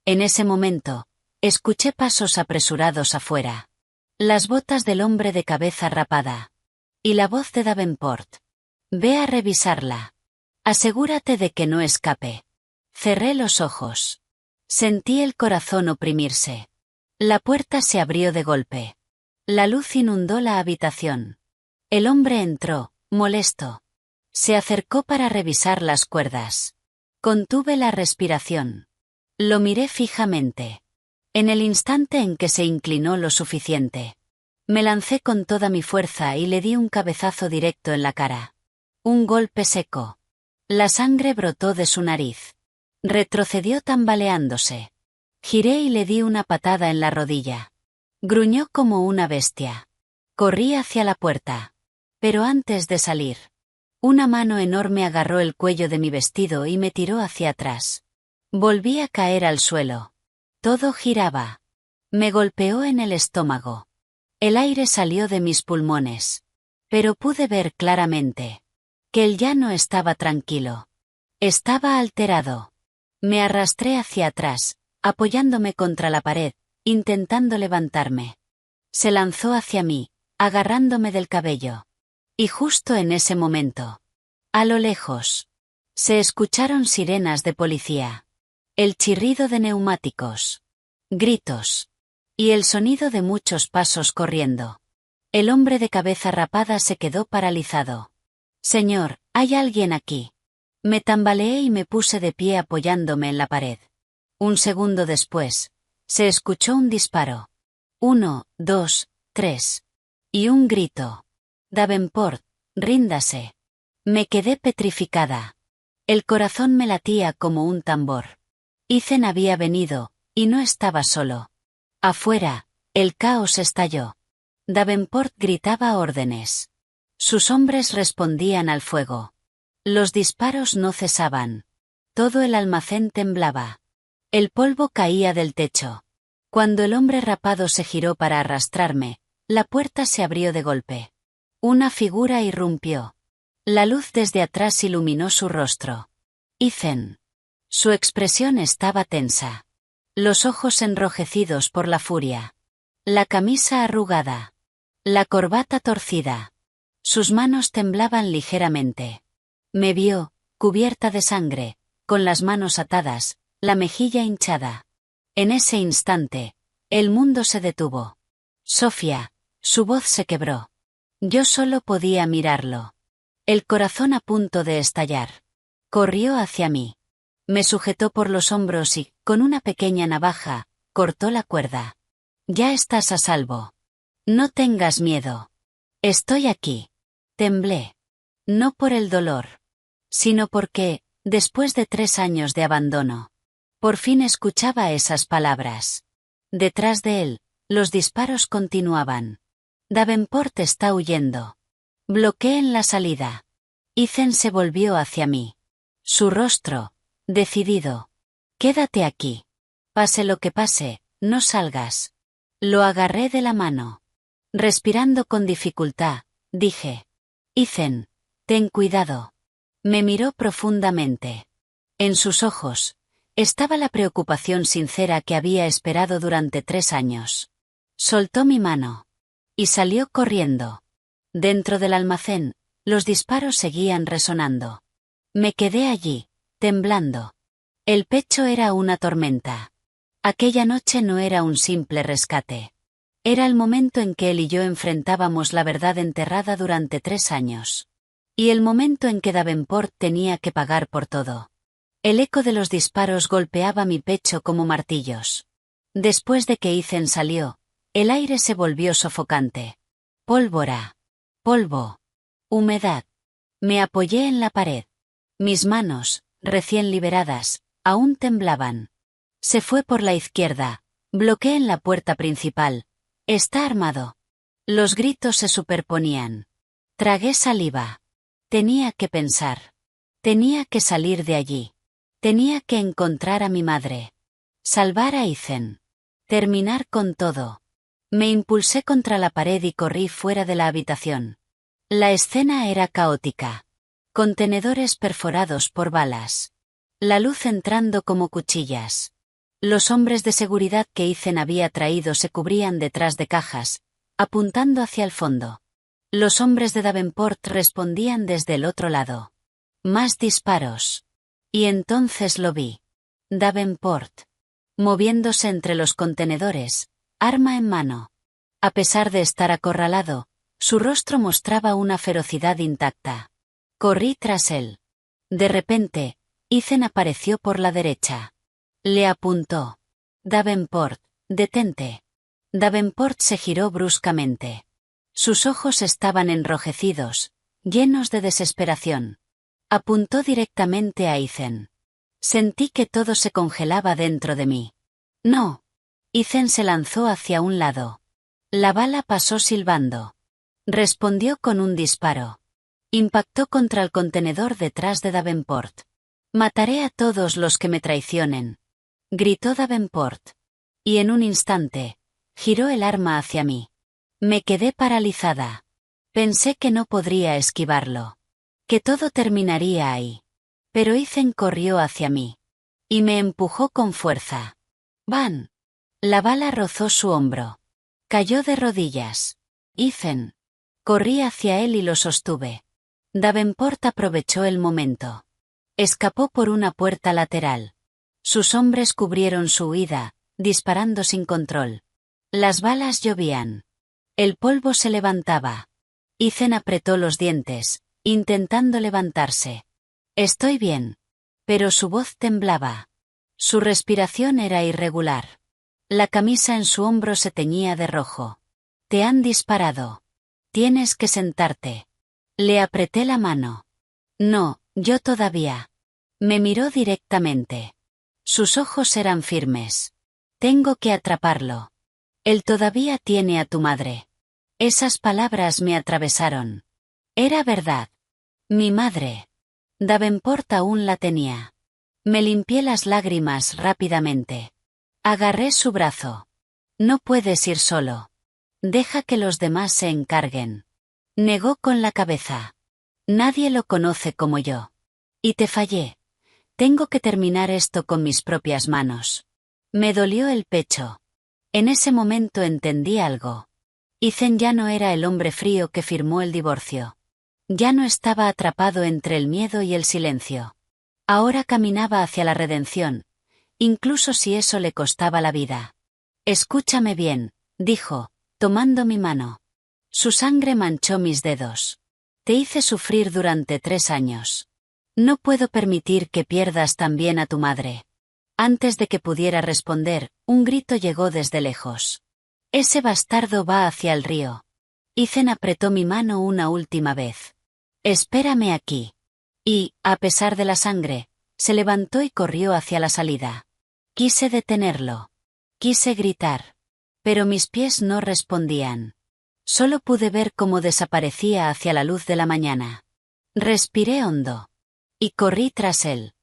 En ese momento, escuché pasos apresurados afuera. Las botas del hombre de cabeza rapada. Y la voz de Davenport. Ve a revisarla. Asegúrate de que no escape. Cerré los ojos. Sentí el corazón oprimirse. La puerta se abrió de golpe. La luz inundó la habitación. El hombre entró, molesto. Se acercó para revisar las cuerdas. Contuve la respiración. Lo miré fijamente. En el instante en que se inclinó lo suficiente, me lancé con toda mi fuerza y le di un cabezazo directo en la cara. Un golpe seco. La sangre brotó de su nariz. Retrocedió tambaleándose. Giré y le di una patada en la rodilla. Gruñó como una bestia. Corrí hacia la puerta. Pero antes de salir, una mano enorme agarró el cuello de mi vestido y me tiró hacia atrás. Volví a caer al suelo. Todo giraba. Me golpeó en el estómago. El aire salió de mis pulmones. Pero pude ver claramente que él ya no estaba tranquilo. Estaba alterado. Me arrastré hacia atrás, apoyándome contra la pared, intentando levantarme. Se lanzó hacia mí, agarrándome del cabello. Y justo en ese momento, a lo lejos, se escucharon sirenas de policía. El chirrido de neumáticos. Gritos. Y el sonido de muchos pasos corriendo. El hombre de cabeza rapada se quedó paralizado. Señor, ¿hay alguien aquí? Me tambaleé y me puse de pie apoyándome en la pared. Un segundo después, se escuchó un disparo. 1, 2, 3. Y un grito. Davenport, ríndase. Me quedé petrificada. El corazón me latía como un tambor. Ethan había venido, y no estaba solo. Afuera, el caos estalló. Davenport gritaba órdenes. Sus hombres respondían al fuego. Los disparos no cesaban. Todo el almacén temblaba. El polvo caía del techo. Cuando el hombre rapado se giró para arrastrarme, la puerta se abrió de golpe. Una figura irrumpió. La luz desde atrás iluminó su rostro. Ethan. Su expresión estaba tensa. Los ojos enrojecidos por la furia. La camisa arrugada. La corbata torcida. Sus manos temblaban ligeramente. Me vio, cubierta de sangre, con las manos atadas, la mejilla hinchada. En ese instante, el mundo se detuvo. Sofía, su voz se quebró. Yo solo podía mirarlo. El corazón a punto de estallar. Corrió hacia mí. Me sujetó por los hombros y, con una pequeña navaja, cortó la cuerda. Ya estás a salvo. No tengas miedo. Estoy aquí. Temblé. No por el dolor, sino porque, después de 3 años de abandono, por fin escuchaba esas palabras. Detrás de él, los disparos continuaban. Davenport está huyendo. Bloqueen la salida. Ethan se volvió hacia mí. Su rostro, decidido. Quédate aquí. Pase lo que pase, no salgas. Lo agarré de la mano. Respirando con dificultad, dije. Ethan, ten cuidado. Me miró profundamente. En sus ojos, estaba la preocupación sincera que había esperado durante 3 años. Soltó mi mano. Y salió corriendo. Dentro del almacén, los disparos seguían resonando. Me quedé allí, temblando. El pecho era una tormenta. Aquella noche no era un simple rescate. Era el momento en que él y yo enfrentábamos la verdad enterrada durante 3 años. Y el momento en que Davenport tenía que pagar por todo. El eco de los disparos golpeaba mi pecho como martillos. Después de que Ethan salió, el aire se volvió sofocante. Pólvora. Polvo. Humedad. Me apoyé en la pared. Mis manos, recién liberadas, aún temblaban. Se fue por la izquierda. Bloqueé en la puerta principal. Está armado. Los gritos se superponían. Tragué saliva. Tenía que pensar. Tenía que salir de allí. Tenía que encontrar a mi madre. Salvar a Ethan. Terminar con todo. Me impulsé contra la pared y corrí fuera de la habitación. La escena era caótica. Contenedores perforados por balas. La luz entrando como cuchillas. Los hombres de seguridad que Ethan había traído se cubrían detrás de cajas, apuntando hacia el fondo. Los hombres de Davenport respondían desde el otro lado. Más disparos. Y entonces lo vi. Davenport. Moviéndose entre los contenedores, arma en mano. A pesar de estar acorralado, su rostro mostraba una ferocidad intacta. Corrí tras él. De repente, Ethan apareció por la derecha. Le apuntó. Davenport, detente. Davenport se giró bruscamente. Sus ojos estaban enrojecidos, llenos de desesperación. Apuntó directamente a Ethan. Sentí que todo se congelaba dentro de mí. No. Ethan se lanzó hacia un lado. La bala pasó silbando. Respondió con un disparo. Impactó contra el contenedor detrás de Davenport. Mataré a todos los que me traicionen. Gritó Davenport. Y en un instante, giró el arma hacia mí. Me quedé paralizada. Pensé que no podría esquivarlo. Que todo terminaría ahí. Pero Ethan corrió hacia mí. Y me empujó con fuerza. ¡Van! La bala rozó su hombro. Cayó de rodillas. Ethan. Corrí hacia él y lo sostuve. Davenport aprovechó el momento. Escapó por una puerta lateral. Sus hombres cubrieron su huida, disparando sin control. Las balas llovían. El polvo se levantaba. Ethan apretó los dientes, intentando levantarse. Estoy bien. Pero su voz temblaba. Su respiración era irregular. La camisa en su hombro se teñía de rojo. Te han disparado. Tienes que sentarte. Le apreté la mano. No, yo todavía. Me miró directamente. Sus ojos eran firmes. Tengo que atraparlo. Él todavía tiene a tu madre. Esas palabras me atravesaron. Era verdad. Mi madre. Davenport aún la tenía. Me limpié las lágrimas rápidamente. Agarré su brazo. No puedes ir solo. Deja que los demás se encarguen. Negó con la cabeza. Nadie lo conoce como yo. Y te fallé. Tengo que terminar esto con mis propias manos. Me dolió el pecho. En ese momento entendí algo. Ethan ya no era el hombre frío que firmó el divorcio. Ya no estaba atrapado entre el miedo y el silencio. Ahora caminaba hacia la redención, incluso si eso le costaba la vida. Escúchame bien, dijo, tomando mi mano. Su sangre manchó mis dedos. Te hice sufrir durante 3 años. No puedo permitir que pierdas también a tu madre. Antes de que pudiera responder, un grito llegó desde lejos. Ese bastardo va hacia el río. Ethan apretó mi mano una última vez. Espérame aquí. Y, a pesar de la sangre, se levantó y corrió hacia la salida. Quise detenerlo. Quise gritar. Pero mis pies no respondían. Solo pude ver cómo desaparecía hacia la luz de la mañana. Respiré hondo. Y corrí tras él.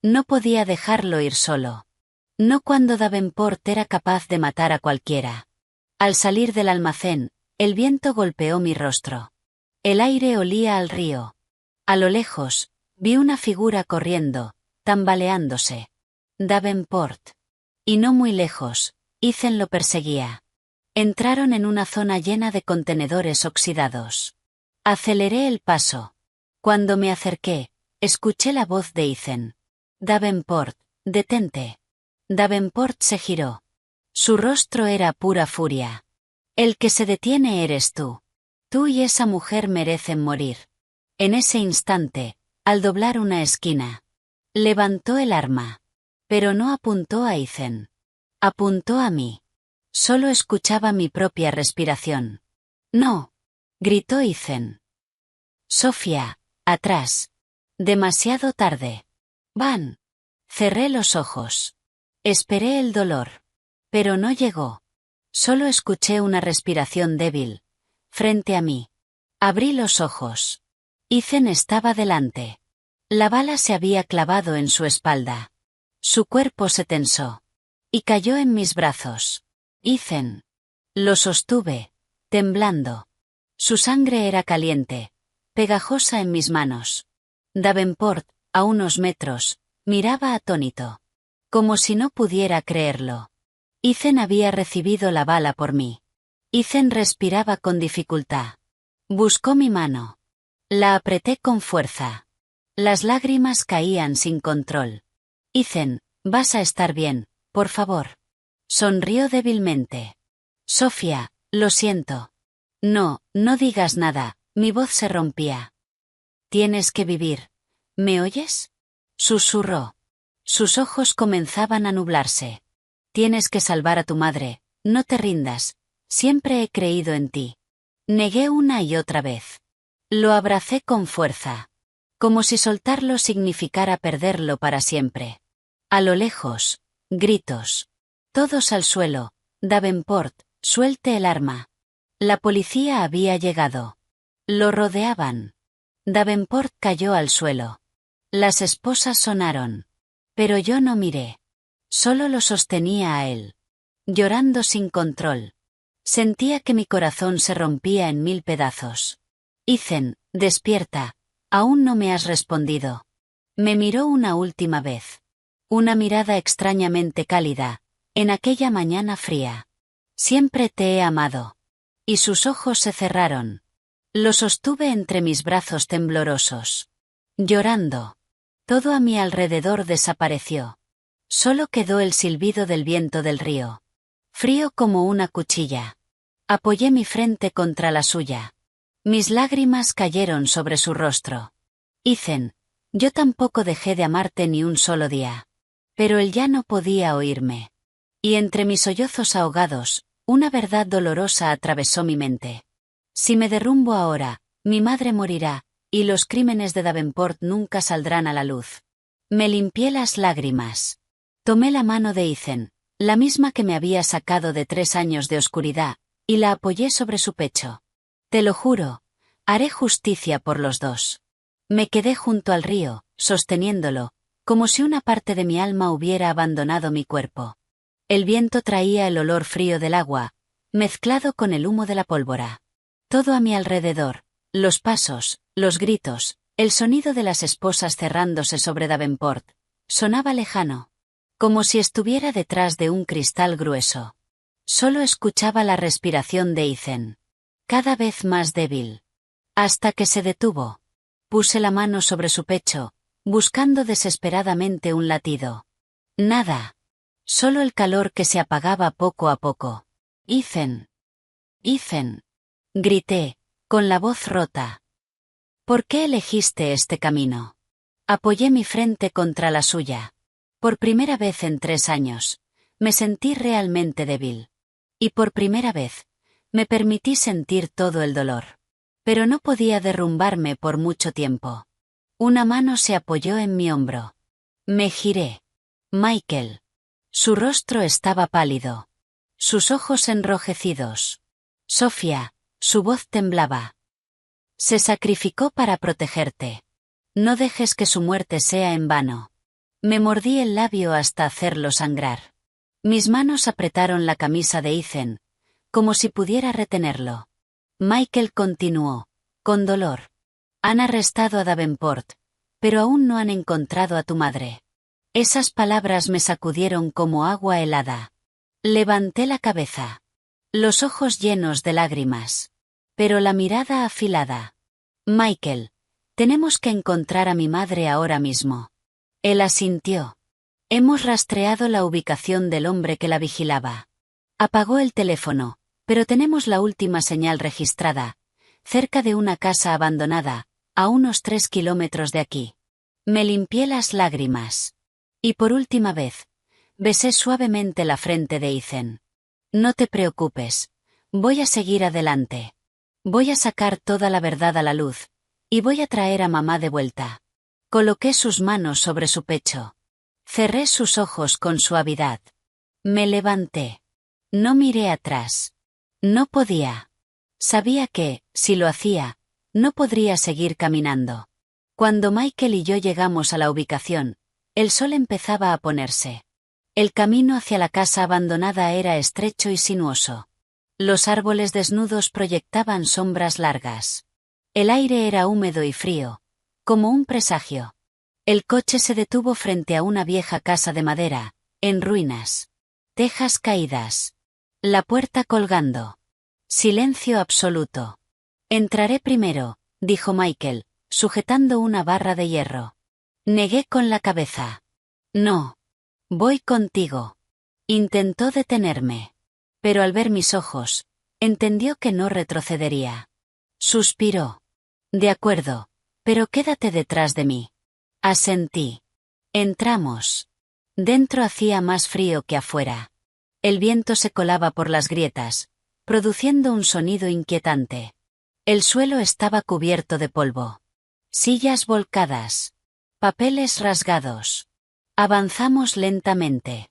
No podía dejarlo ir solo. No cuando Davenport era capaz de matar a cualquiera. Al salir del almacén, el viento golpeó mi rostro. El aire olía al río. A lo lejos, vi una figura corriendo, tambaleándose. Davenport. Y no muy lejos, Ethan lo perseguía. Entraron en una zona llena de contenedores oxidados. Aceleré el paso. Cuando me acerqué, escuché la voz de Ethan. Davenport, detente. Davenport se giró. Su rostro era pura furia. El que se detiene eres tú. Tú y esa mujer merecen morir. En ese instante, al doblar una esquina, levantó el arma. Pero no apuntó a Ethan. Apuntó a mí. Solo escuchaba mi propia respiración. No, gritó Ethan. Sofía, atrás. Demasiado tarde. Van. Cerré los ojos. Esperé el dolor. Pero no llegó. Solo escuché una respiración débil. Frente a mí. Abrí los ojos. Ethan estaba delante. La bala se había clavado en su espalda. Su cuerpo se tensó. Y cayó en mis brazos. Ethan. Lo sostuve, temblando. Su sangre era caliente, pegajosa en mis manos. Davenport, a unos metros, miraba atónito. Como si no pudiera creerlo. Ethan había recibido la bala por mí. Ethan respiraba con dificultad. Buscó mi mano. La apreté con fuerza. Las lágrimas caían sin control. Ethan, vas a estar bien, por favor. Sonrió débilmente. Sofía, lo siento. No, no digas nada, mi voz se rompía. Tienes que vivir. ¿Me oyes? Susurró. Sus ojos comenzaban a nublarse. Tienes que salvar a tu madre, no te rindas, siempre he creído en ti. Negué una y otra vez. Lo abracé con fuerza. Como si soltarlo significara perderlo para siempre. A lo lejos, gritos. Todos al suelo. Davenport, suelte el arma. La policía había llegado. Lo rodeaban. Davenport cayó al suelo. Las esposas sonaron. Pero yo no miré. Solo lo sostenía a él. Llorando sin control. Sentía que mi corazón se rompía en 1000 pedazos. Ethan, despierta. Aún no me has respondido. Me miró una última vez. Una mirada extrañamente cálida, en aquella mañana fría. Siempre te he amado. Y sus ojos se cerraron. Lo sostuve entre mis brazos temblorosos. Llorando. Todo a mi alrededor desapareció. Solo quedó el silbido del viento del río. Frío como una cuchilla. Apoyé mi frente contra la suya. Mis lágrimas cayeron sobre su rostro. Ethan, yo tampoco dejé de amarte ni un solo día. Pero él ya no podía oírme. Y entre mis sollozos ahogados, una verdad dolorosa atravesó mi mente. Si me derrumbo ahora, mi madre morirá, y los crímenes de Davenport nunca saldrán a la luz. Me limpié las lágrimas. Tomé la mano de Ethan, la misma que me había sacado de 3 años de oscuridad, y la apoyé sobre su pecho. Te lo juro, haré justicia por los dos. Me quedé junto al río, sosteniéndolo, como si una parte de mi alma hubiera abandonado mi cuerpo. El viento traía el olor frío del agua, mezclado con el humo de la pólvora. Todo a mi alrededor, los pasos, los gritos, el sonido de las esposas cerrándose sobre Davenport, sonaba lejano. Como si estuviera detrás de un cristal grueso. Solo escuchaba la respiración de Ethan. Cada vez más débil. Hasta que se detuvo. Puse la mano sobre su pecho, buscando desesperadamente un latido. Nada. Solo el calor que se apagaba poco a poco. Ethan. Ethan. Grité, con la voz rota. ¿Por qué elegiste este camino? Apoyé mi frente contra la suya. Por primera vez en 3 años, me sentí realmente débil. Y por primera vez, me permití sentir todo el dolor. Pero no podía derrumbarme por mucho tiempo. Una mano se apoyó en mi hombro. Me giré. Michael. Su rostro estaba pálido. Sus ojos enrojecidos. Sofía, su voz temblaba. Se sacrificó para protegerte. No dejes que su muerte sea en vano. Me mordí el labio hasta hacerlo sangrar. Mis manos apretaron la camisa de Ethan, como si pudiera retenerlo. Michael continuó, con dolor. Han arrestado a Davenport, pero aún no han encontrado a tu madre. Esas palabras me sacudieron como agua helada. Levanté la cabeza. Los ojos llenos de lágrimas. Pero la mirada afilada. Michael, tenemos que encontrar a mi madre ahora mismo. Él asintió. Hemos rastreado la ubicación del hombre que la vigilaba. Apagó el teléfono, pero tenemos la última señal registrada, cerca de una casa abandonada, a unos 3 kilómetros de aquí. Me limpié las lágrimas. Y por última vez, besé suavemente la frente de Ethan. No te preocupes, voy a seguir adelante. Voy a sacar toda la verdad a la luz, y voy a traer a mamá de vuelta. Coloqué sus manos sobre su pecho. Cerré sus ojos con suavidad. Me levanté. No miré atrás. No podía. Sabía que, si lo hacía, no podría seguir caminando. Cuando Michael y yo llegamos a la ubicación, el sol empezaba a ponerse. El camino hacia la casa abandonada era estrecho y sinuoso. Los árboles desnudos proyectaban sombras largas. El aire era húmedo y frío, como un presagio. El coche se detuvo frente a una vieja casa de madera, en ruinas. Tejas caídas. La puerta colgando. Silencio absoluto. Entraré primero, dijo Michael, sujetando una barra de hierro. Negué con la cabeza. No. Voy contigo. Intentó detenerme. Pero al ver mis ojos, entendió que no retrocedería. Suspiró. De acuerdo, pero quédate detrás de mí. Asentí. Entramos. Dentro hacía más frío que afuera. El viento se colaba por las grietas, produciendo un sonido inquietante. El suelo estaba cubierto de polvo. Sillas volcadas. Papeles rasgados. Avanzamos lentamente.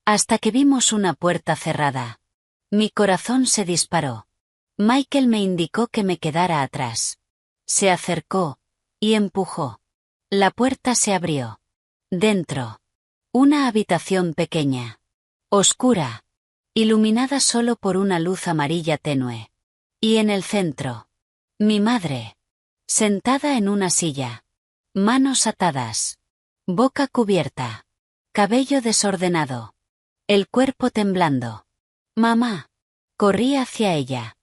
Hasta que vimos una puerta cerrada. Mi corazón se disparó. Michael me indicó que me quedara atrás. Se acercó, y empujó. La puerta se abrió. Dentro. Una habitación pequeña. Oscura. Iluminada solo por una luz amarilla tenue. Y en el centro. Mi madre. Sentada en una silla. Manos atadas. Boca cubierta. Cabello desordenado. El cuerpo temblando. Mamá. Corrí hacia ella.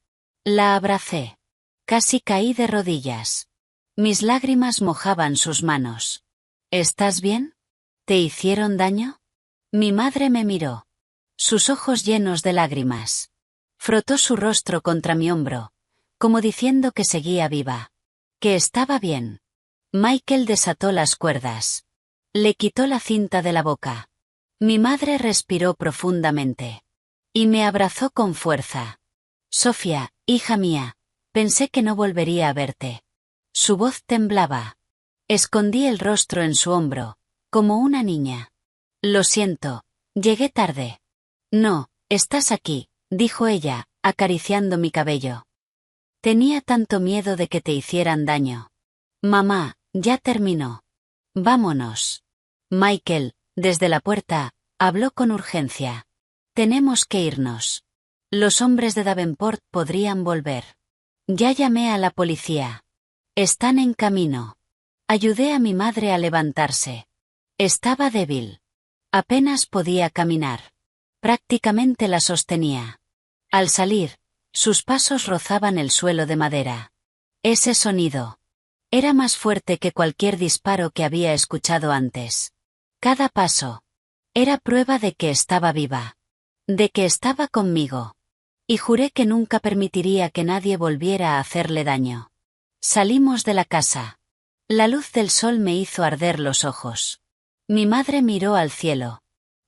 La abracé. Casi caí de rodillas. Mis lágrimas mojaban sus manos. ¿Estás bien? ¿Te hicieron daño? Mi madre me miró. Sus ojos llenos de lágrimas. Frotó su rostro contra mi hombro, como diciendo que seguía viva. Que estaba bien. Michael desató las cuerdas. Le quitó la cinta de la boca. Mi madre respiró profundamente. Y me abrazó con fuerza. Sofía, hija mía, pensé que no volvería a verte. Su voz temblaba. Escondí el rostro en su hombro, como una niña. Lo siento, llegué tarde. No, estás aquí, dijo ella, acariciando mi cabello. Tenía tanto miedo de que te hicieran daño. Mamá, ya terminó. Vámonos. Michael, desde la puerta, habló con urgencia. Tenemos que irnos. Los hombres de Davenport podrían volver. Ya llamé a la policía. Están en camino. Ayudé a mi madre a levantarse. Estaba débil. Apenas podía caminar. Prácticamente la sostenía. Al salir, sus pasos rozaban el suelo de madera. Ese sonido era más fuerte que cualquier disparo que había escuchado antes. Cada paso era prueba de que estaba viva. De que estaba conmigo. Y juré que nunca permitiría que nadie volviera a hacerle daño. Salimos de la casa. La luz del sol me hizo arder los ojos. Mi madre miró al cielo.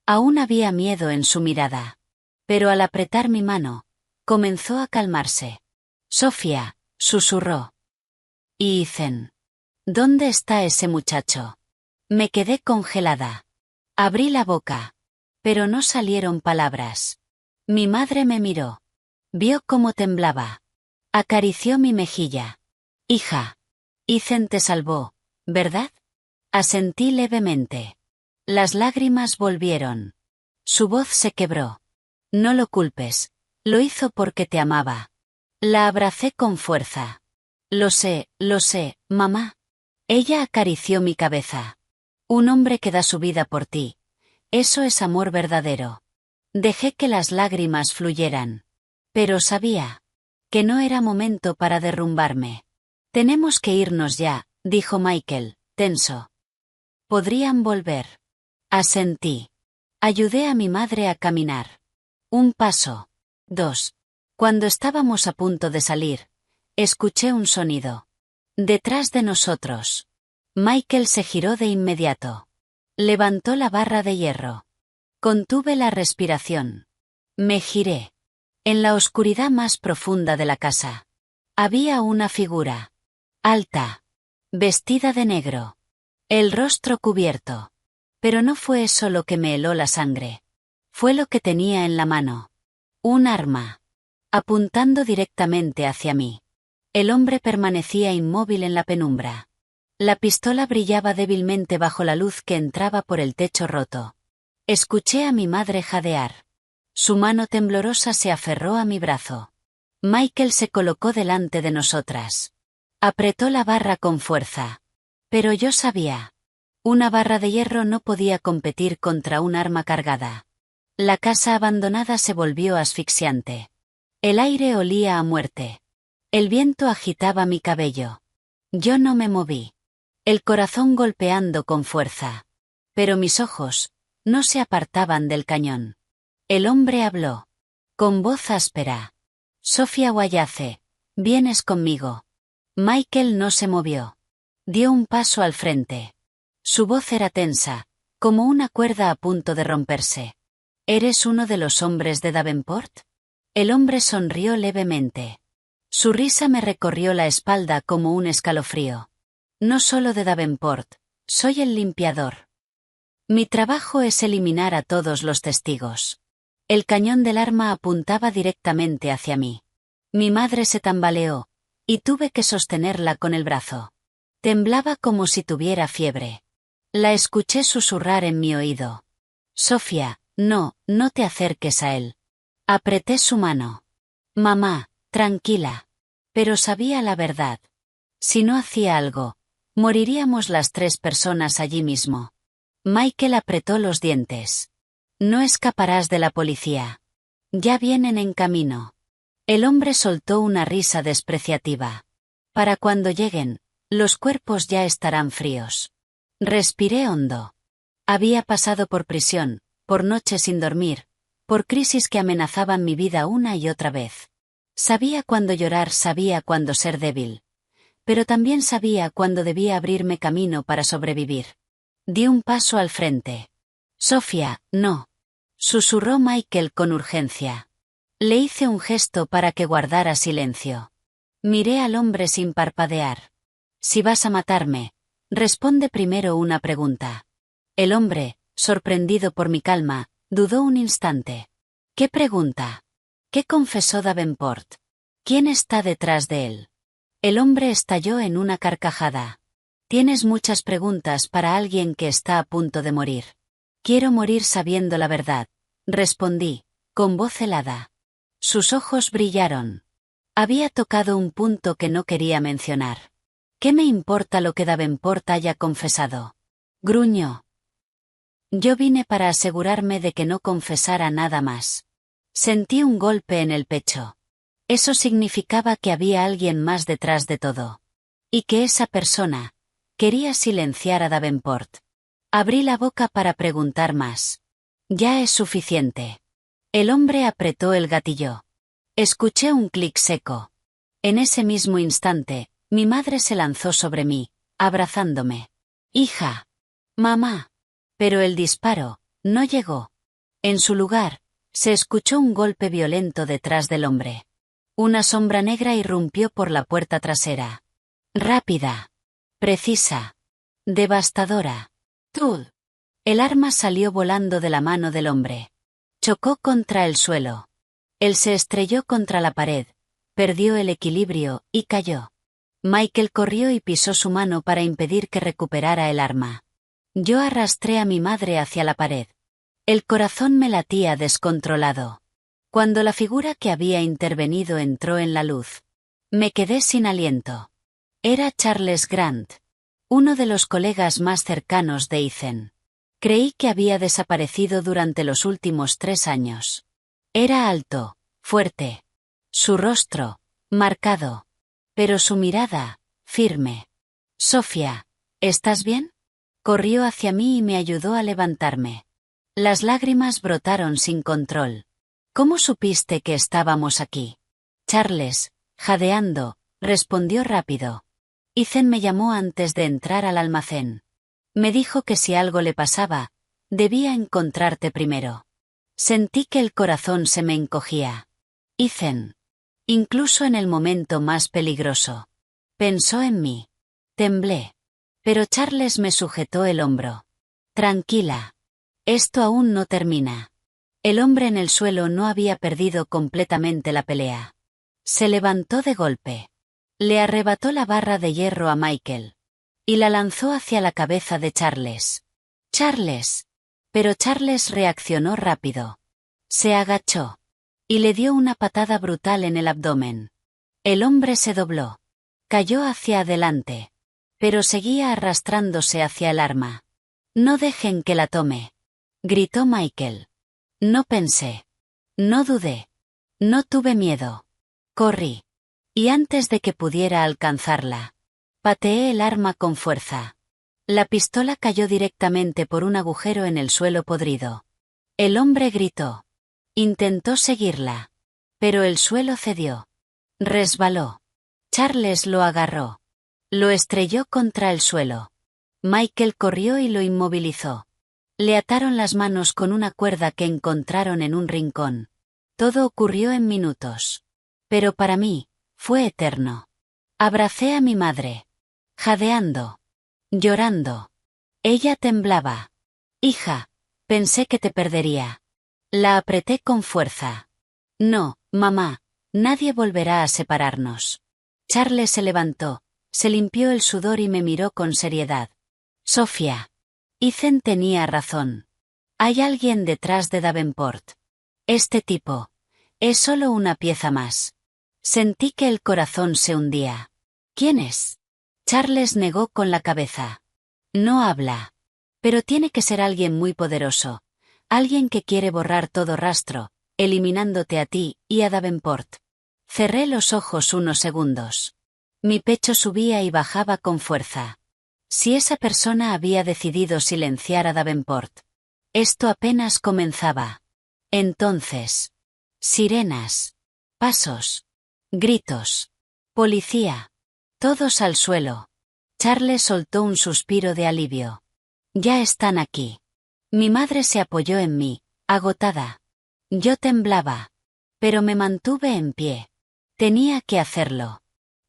Aún había miedo en su mirada. Pero al apretar mi mano, comenzó a calmarse. Sofía, susurró. Y Ethan. ¿Dónde está ese muchacho? Me quedé congelada. Abrí la boca. Pero no salieron palabras. Mi madre me miró. Vio cómo temblaba. Acarició mi mejilla. Hija. Ethan te salvó, ¿verdad? Asentí levemente. Las lágrimas volvieron. Su voz se quebró. No lo culpes. Lo hizo porque te amaba. La abracé con fuerza. Lo sé, mamá. Ella acarició mi cabeza. Un hombre que da su vida por ti. Eso es amor verdadero. Dejé que las lágrimas fluyeran. Pero sabía que no era momento para derrumbarme. Tenemos que irnos ya, dijo Michael, tenso. Podrían volver. Asentí. Ayudé a mi madre a caminar. Un paso. 2. Cuando estábamos a punto de salir, escuché un sonido. Detrás de nosotros. Michael se giró de inmediato. Levantó la barra de hierro. Contuve la respiración. Me giré. En la oscuridad más profunda de la casa. Había una figura. Alta. Vestida de negro. El rostro cubierto. Pero no fue eso lo que me heló la sangre. Fue lo que tenía en la mano. Un arma. Apuntando directamente hacia mí. El hombre permanecía inmóvil en la penumbra. La pistola brillaba débilmente bajo la luz que entraba por el techo roto. Escuché a mi madre jadear. Su mano temblorosa se aferró a mi brazo. Michael se colocó delante de nosotras. Apretó la barra con fuerza. Pero yo sabía. Una barra de hierro no podía competir contra un arma cargada. La casa abandonada se volvió asfixiante. El aire olía a muerte. El viento agitaba mi cabello. Yo no me moví. El corazón golpeando con fuerza. Pero mis ojos no se apartaban del cañón. El hombre habló. Con voz áspera. Sofía Wayace, vienes conmigo. Michael no se movió. Dio un paso al frente. Su voz era tensa, como una cuerda a punto de romperse. ¿Eres uno de los hombres de Davenport? El hombre sonrió levemente. Su risa me recorrió la espalda como un escalofrío. No solo de Davenport, soy el limpiador. Mi trabajo es eliminar a todos los testigos. El cañón del arma apuntaba directamente hacia mí. Mi madre se tambaleó, y tuve que sostenerla con el brazo. Temblaba como si tuviera fiebre. La escuché susurrar en mi oído. Sofía, no te acerques a él. Apreté su mano. Mamá, tranquila. Pero sabía la verdad. Si no hacía algo, moriríamos las 3 personas allí mismo. Michael apretó los dientes. No escaparás de la policía. Ya vienen en camino. El hombre soltó una risa despreciativa. Para cuando lleguen, los cuerpos ya estarán fríos. Respiré hondo. Había pasado por prisión, por noches sin dormir, por crisis que amenazaban mi vida una y otra vez. Sabía cuándo llorar, sabía cuándo ser débil. Pero también sabía cuándo debía abrirme camino para sobrevivir. Di un paso al frente. Sofía, no. Susurró Michael con urgencia. Le hice un gesto para que guardara silencio. Miré al hombre sin parpadear. Si vas a matarme, responde primero una pregunta. El hombre, sorprendido por mi calma, dudó un instante. ¿Qué pregunta? ¿Qué confesó Davenport? ¿Quién está detrás de él? El hombre estalló en una carcajada. Tienes muchas preguntas para alguien que está a punto de morir. Quiero morir sabiendo la verdad, respondí, con voz helada. Sus ojos brillaron. Había tocado un punto que no quería mencionar. ¿Qué me importa lo que Davenport haya confesado? Gruñó. Yo vine para asegurarme de que no confesara nada más. Sentí un golpe en el pecho. Eso significaba que había alguien más detrás de todo. Y que esa persona quería silenciar a Davenport. Abrí la boca para preguntar más. Ya es suficiente. El hombre apretó el gatillo. Escuché un clic seco. En ese mismo instante, mi madre se lanzó sobre mí, abrazándome. Hija. Mamá. Pero el disparo no llegó. En su lugar, se escuchó un golpe violento detrás del hombre. Una sombra negra irrumpió por la puerta trasera. Rápida. Precisa. Devastadora. ¡Tud! El arma salió volando de la mano del hombre. Chocó contra el suelo. Él se estrelló contra la pared, perdió el equilibrio y cayó. Michael corrió y pisó su mano para impedir que recuperara el arma. Yo arrastré a mi madre hacia la pared. El corazón me latía descontrolado. Cuando la figura que había intervenido entró en la luz, me quedé sin aliento. Era Charles Grant, uno de los colegas más cercanos de Ethan. Creí que había desaparecido durante los últimos 3 años. Era alto, fuerte. Su rostro, marcado. Pero su mirada, firme. Sofía, ¿estás bien? Corrió hacia mí y me ayudó a levantarme. Las lágrimas brotaron sin control. ¿Cómo supiste que estábamos aquí? Charles, jadeando, respondió rápido. Ethan me llamó antes de entrar al almacén. Me dijo que si algo le pasaba, debía encontrarte primero. Sentí que el corazón se me encogía. Ethan. Incluso en el momento más peligroso. Pensó en mí. Temblé. Pero Charles me sujetó el hombro. Tranquila. Esto aún no termina. El hombre en el suelo no había perdido completamente la pelea. Se levantó de golpe. Le arrebató la barra de hierro a Michael. Y la lanzó hacia la cabeza de Charles. ¡Charles! Pero Charles reaccionó rápido. Se agachó. Y le dio una patada brutal en el abdomen. El hombre se dobló. Cayó hacia adelante. Pero seguía arrastrándose hacia el arma. No dejen que la tome. Gritó Michael. No pensé. No dudé. No tuve miedo. Corrí. Y antes de que pudiera alcanzarla, pateé el arma con fuerza. La pistola cayó directamente por un agujero en el suelo podrido. El hombre gritó. Intentó seguirla. Pero el suelo cedió. Resbaló. Charles lo agarró. Lo estrelló contra el suelo. Michael corrió y lo inmovilizó. Le ataron las manos con una cuerda que encontraron en un rincón. Todo ocurrió en minutos. Pero para mí, fue eterno. Abracé a mi madre. Jadeando. Llorando. Ella temblaba. Hija, pensé que te perdería. La apreté con fuerza. No, mamá, nadie volverá a separarnos. Charles se levantó, se limpió el sudor y me miró con seriedad. Sofía. Ethan tenía razón. Hay alguien detrás de Davenport. Este tipo. Es solo una pieza más. Sentí que el corazón se hundía. ¿Quién es? Charles negó con la cabeza. No habla. Pero tiene que ser alguien muy poderoso. Alguien que quiere borrar todo rastro, eliminándote a ti y a Davenport. Cerré los ojos unos segundos. Mi pecho subía y bajaba con fuerza. Si esa persona había decidido silenciar a Davenport. Esto apenas comenzaba. Entonces. Sirenas. Pasos. Gritos. Policía. Todos al suelo. Charles soltó un suspiro de alivio. Ya están aquí. Mi madre se apoyó en mí, agotada. Yo temblaba. Pero me mantuve en pie. Tenía que hacerlo.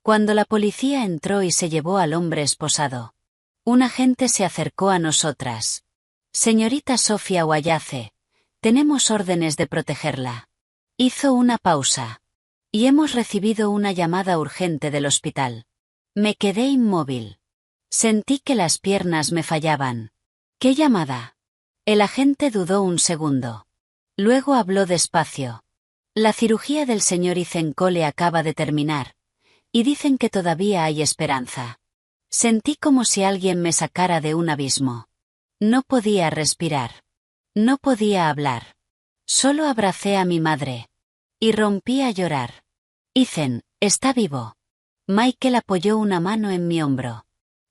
Cuando la policía entró y se llevó al hombre esposado. Un agente se acercó a nosotras. Señorita Sofía Wayace, tenemos órdenes de protegerla. Hizo una pausa. Y hemos recibido una llamada urgente del hospital. Me quedé inmóvil. Sentí que las piernas me fallaban. ¿Qué llamada? El agente dudó un segundo. Luego habló despacio. La cirugía del señor Ethan Cole acaba de terminar. Y dicen que todavía hay esperanza. Sentí como si alguien me sacara de un abismo. No podía respirar. No podía hablar. Solo abracé a mi madre. Y rompí a llorar. Ethan, está vivo. Michael apoyó una mano en mi hombro.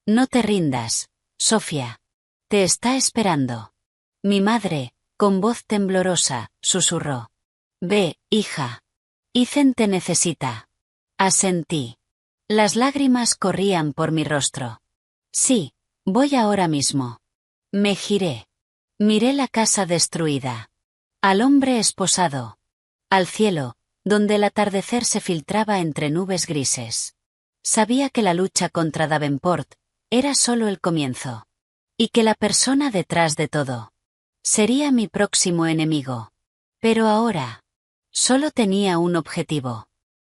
No te rindas, Sofía. Te está esperando. Mi madre, con voz temblorosa, susurró. Ve, hija. Ethan te necesita. Asentí. Las lágrimas corrían por mi rostro. Sí, voy ahora mismo. Me giré. Miré la casa destruida. Al hombre esposado. Al cielo, donde el atardecer se filtraba entre nubes grises. Sabía que la lucha contra Davenport era solo el comienzo. Y que la persona detrás de todo sería mi próximo enemigo. Pero ahora, solo tenía un objetivo.